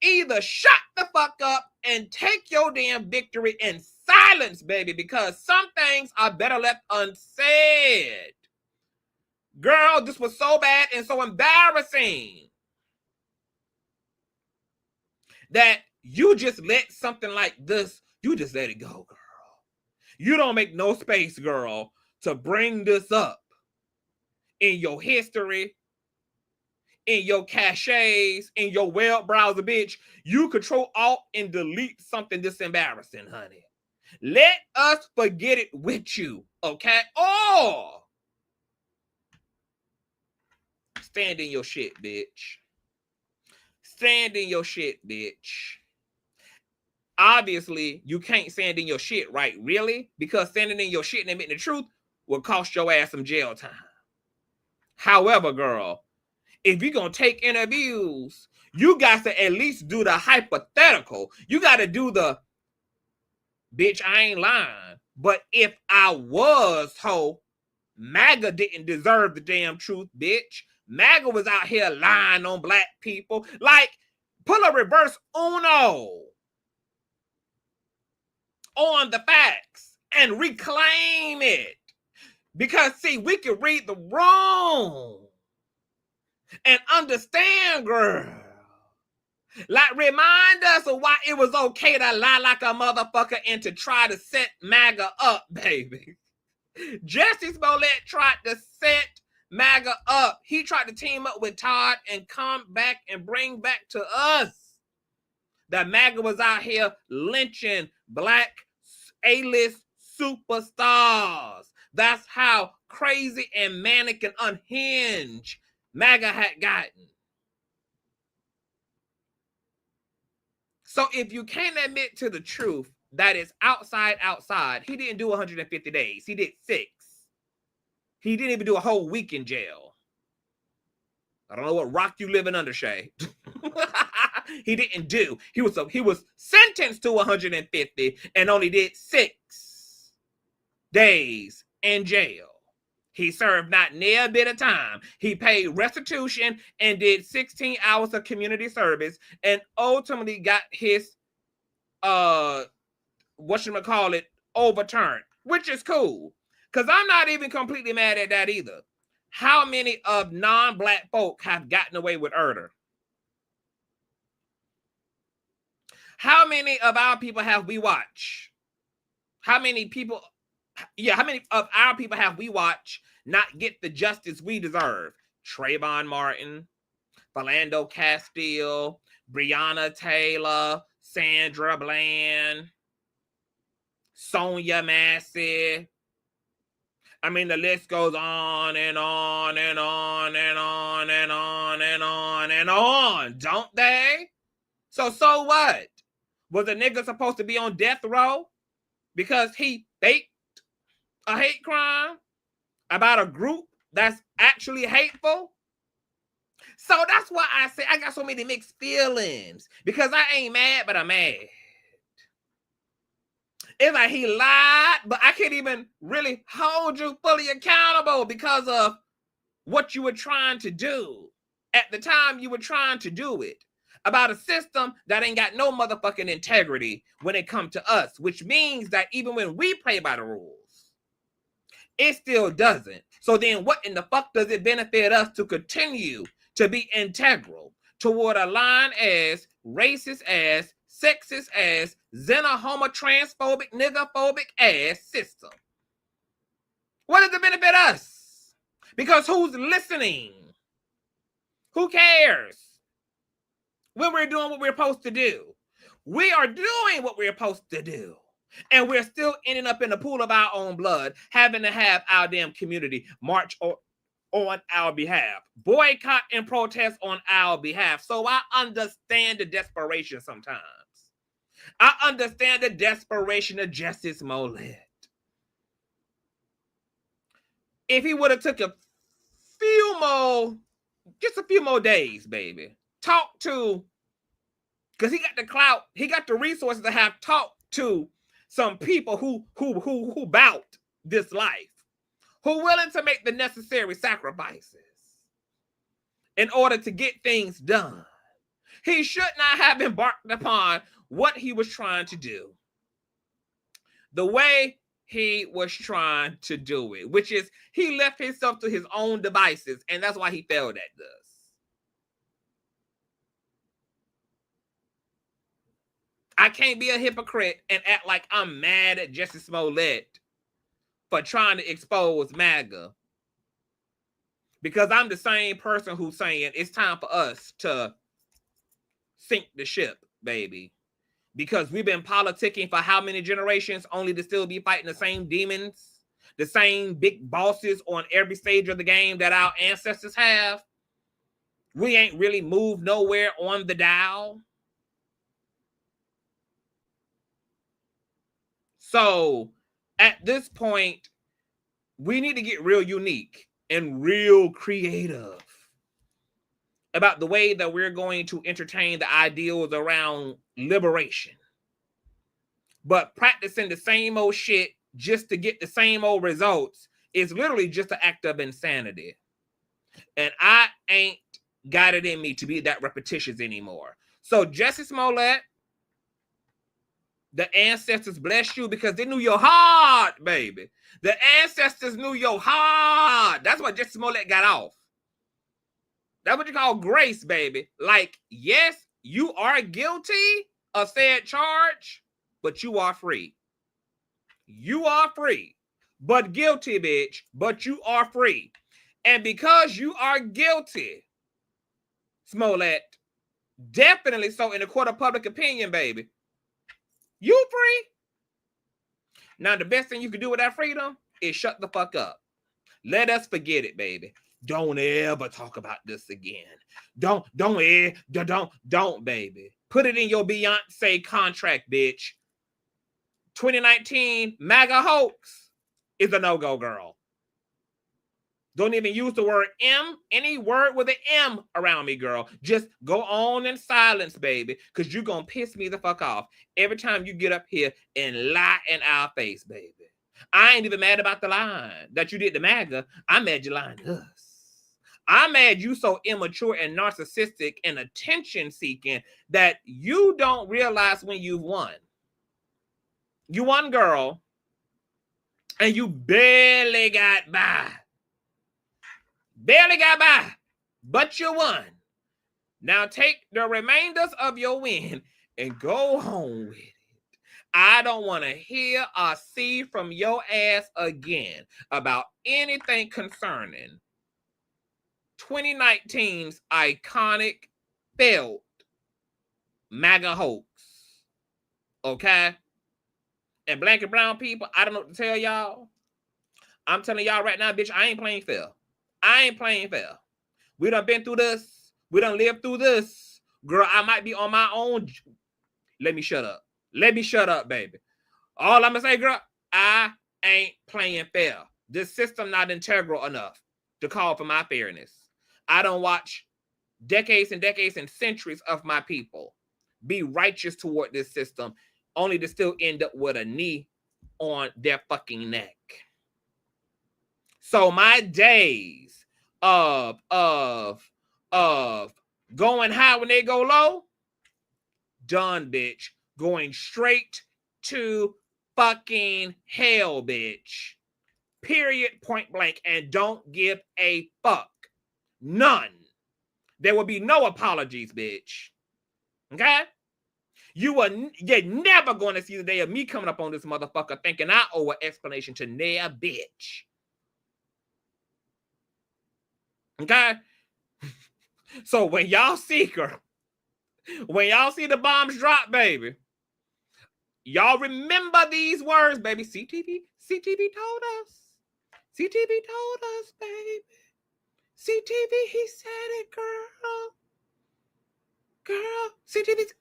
Either shut the fuck up and take your damn victory in silence, baby, because some things are better left unsaid. Girl, this was so bad and so embarrassing that you just let something like this, you just let it go, girl. You don't make no space, girl, to bring this up in your history, in your caches, in your web browser, bitch. You control alt and delete something this embarrassing, honey. Let us forget it with you, okay? Or stand in your shit, bitch. Stand in your shit, bitch. Obviously, you can't stand in your shit, right? Really? Because standing in your shit and admitting the truth will cost your ass some jail time. However, girl, if you're going to take interviews, you got to at least do the hypothetical. You got to do the, bitch, I ain't lying. But if I was, ho, MAGA didn't deserve the damn truth, bitch. MAGA was out here lying on black people. Like, pull a reverse Uno on the facts and reclaim it. Because, see, we can read the wrong and understand, girl. Like, remind us of why it was okay to lie like a motherfucker and to try to set MAGA up, baby. Jussie Smollet tried to set MAGA up. He tried to team up with Todd and come back and bring back to us that MAGA was out here lynching black A-list superstars. That's how crazy and manic and unhinged MAGA had gotten. So if you can't admit to the truth that is outside, he didn't do 150 days. He did 6. He didn't even do a whole week in jail. I don't know what rock you living under, Shay. He didn't do. He was sentenced to 150 and only did 6 days in jail. He served not near a bit of time. He paid restitution and did 16 hours of community service and ultimately got his overturned, which is cool. Because I'm not even completely mad at that either. How many of non-black folk have gotten away with murder? How many of our people have we watched? How many of our people have we watched not get the justice we deserve? Trayvon Martin, Philando Castile, Breonna Taylor, Sandra Bland, Sonia Massey. I mean, the list goes on and on and on and on and on and on and on, don't they? So what? Was a nigga supposed to be on death row because he faked a hate crime about a group that's actually hateful? So that's why I say I got so many mixed feelings, because I ain't mad, but I'm mad. It's like he lied, but I can't even really hold you fully accountable because of what you were trying to do at the time you were trying to do it, about a system that ain't got no motherfucking integrity when it comes to us, which means that even when we play by the rules, it still doesn't. So then what in the fuck does it benefit us to continue to be integral toward a line as racist as, sexist as, xenohomo, transphobic, niggerphobic ass system? What does it benefit us? Because who's listening? Who cares when we're doing what we're supposed to do? We are doing what we're supposed to do. And we're still ending up in the pool of our own blood, having to have our damn community march on our behalf, boycott and protest on our behalf. So I understand the desperation sometimes. I understand the desperation of Jussie Smollet. If he would have took a few more days, baby, talk to, because he got the clout, he got the resources to have talked to some people who bout this life, who willing to make the necessary sacrifices in order to get things done. He should not have embarked upon what he was trying to do the way he was trying to do it, which is he left himself to his own devices, and that's why he failed at this. I can't be a hypocrite and act like I'm mad at Jussie Smollet for trying to expose MAGA, because I'm the same person who's saying it's time for us to sink the ship, baby. Because we've been politicking for how many generations only to still be fighting the same demons, the same big bosses on every stage of the game that our ancestors have. We ain't really moved nowhere on the dial. So at this point, we need to get real unique and real creative about the way that we're going to entertain the ideals around liberation. But practicing the same old shit just to get the same old results is literally just an act of insanity. And I ain't got it in me to be that repetitious anymore. So Jussie Smollet, the ancestors bless you because they knew your heart, baby. The ancestors knew your heart. That's why Jussie Smollet got off. That's what you call grace, baby. Like, yes, you are guilty of said charge, but you are free. You are free, but guilty, bitch, but you are free. And because you are guilty, Smollett, definitely so in the court of public opinion, baby, you free. Now, the best thing you can do with that freedom is shut the fuck up. Let us forget it, baby. Don't ever talk about this again. Don't, baby. Put it in your Beyonce contract, bitch. 2019 MAGA hoax is a no-go, girl. Don't even use the word M, any word with an M around me, girl. Just go on in silence, baby, because you're going to piss me the fuck off every time you get up here and lie in our face, baby. I ain't even mad about the line that you did to MAGA. I'm mad you lying to us. I'm mad you so immature and narcissistic and attention-seeking that you don't realize when you've won. You won, girl, and you barely got by. Barely got by, but you won. Now take the remainders of your win and go home with it. I don't want to hear or see from your ass again about anything concerning 2019's iconic failed MAGA hoax. Okay? And black and brown people, I don't know what to tell y'all. I'm telling y'all right now, bitch, I ain't playing fair. I ain't playing fair. We done been through this. We done lived through this. Girl, I might be on my own. Let me shut up. Let me shut up, baby. All I'm going to say, girl, I ain't playing fair. This system not integral enough to call for my fairness. I don't watch decades and decades and centuries of my people be righteous toward this system, only to still end up with a knee on their fucking neck. So my days of going high when they go low, done, bitch. Going straight to fucking hell, bitch. Period, point blank. And don't give a fuck. None. There will be no apologies, bitch. Okay? You're never going to see the day of me coming up on this motherfucker thinking I owe an explanation to their bitch. Okay? So when y'all see her, when y'all see the bombs drop, baby, y'all remember these words, baby. CTV told us. CTV told us, baby. CTV, he said it, girl. Girl, CTV's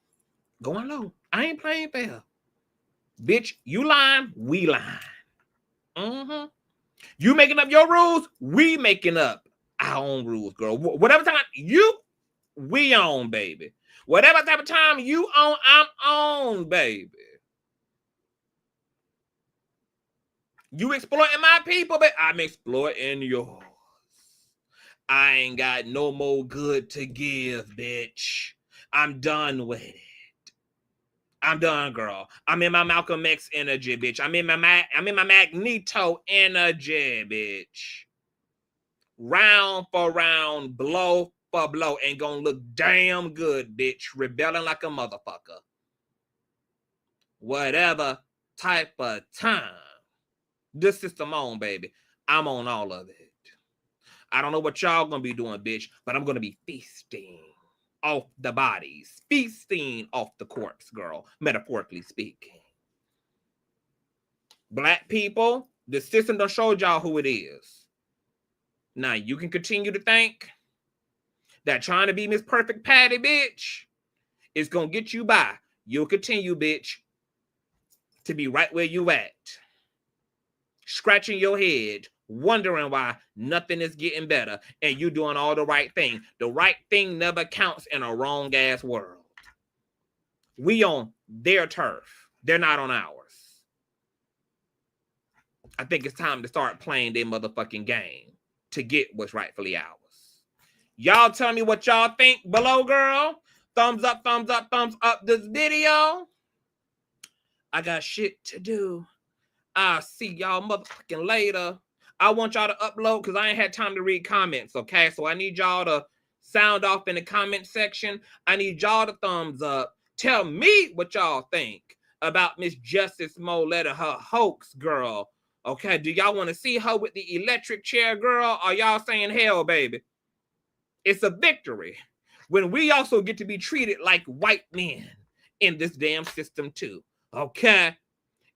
going low. I ain't playing fair. Bitch, you lying, we lying. Mm-hmm. You making up your rules, we making up our own rules, girl. Whatever time we on, baby. Whatever type of time you on, I'm on, baby. You exploiting my people, but I'm exploiting yours. I ain't got no more good to give, bitch. I'm done with it. I'm done, girl. I'm in my Malcolm X energy, bitch. I'm in my Magneto energy, bitch. Round for round, blow for blow, ain't gonna look damn good, bitch. Rebelling like a motherfucker. Whatever type of time this system on, baby, I'm on all of it. I don't know what y'all gonna be doing, bitch, but I'm gonna be feasting off the bodies, feasting off the corpse, girl, metaphorically speaking. Black people, the system done showed y'all who it is. Now, you can continue to think that trying to be Miss Perfect Patty, bitch, is gonna get you by. You'll continue, bitch, to be right where you at. Scratching your head, wondering why nothing is getting better, and you doing all the right thing. The right thing never counts in a wrong-ass world. We on their turf. They're not on ours. I think it's time to start playing their motherfucking game to get what's rightfully ours. Y'all tell me what y'all think below, girl. Thumbs up, thumbs up, thumbs up this video. I got shit to do. I'll see y'all motherfucking later. I want y'all to upload because I ain't had time to read comments, okay? So I need y'all to sound off in the comment section. I need y'all to thumbs up. Tell me what y'all think about Miss Jussie Smollet and her hoax, girl. Okay, do y'all want to see her with the electric chair, girl? Or y'all saying hell, baby? It's a victory when we also get to be treated like white men in this damn system too, okay?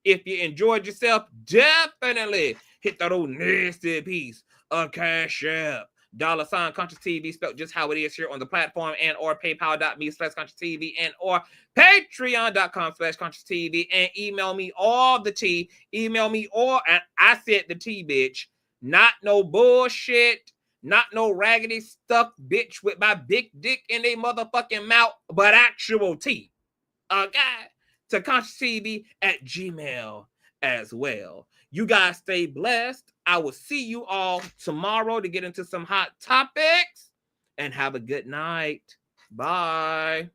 If you enjoyed yourself, definitely hit that old nasty piece of Cash App. $ Consciouztv spelled just how it is here on the platform, and or paypal.me/Consciouztv, and or patreon.com/Consciouztv, and email me all the tea. Email me all, and I said the tea, bitch. Not no bullshit, not no raggedy stuff, bitch, with my big dick in their motherfucking mouth, but actual tea. Okay? To Consciouztv@gmail as well. You guys stay blessed. I will see you all tomorrow to get into some hot topics, and have a good night. Bye.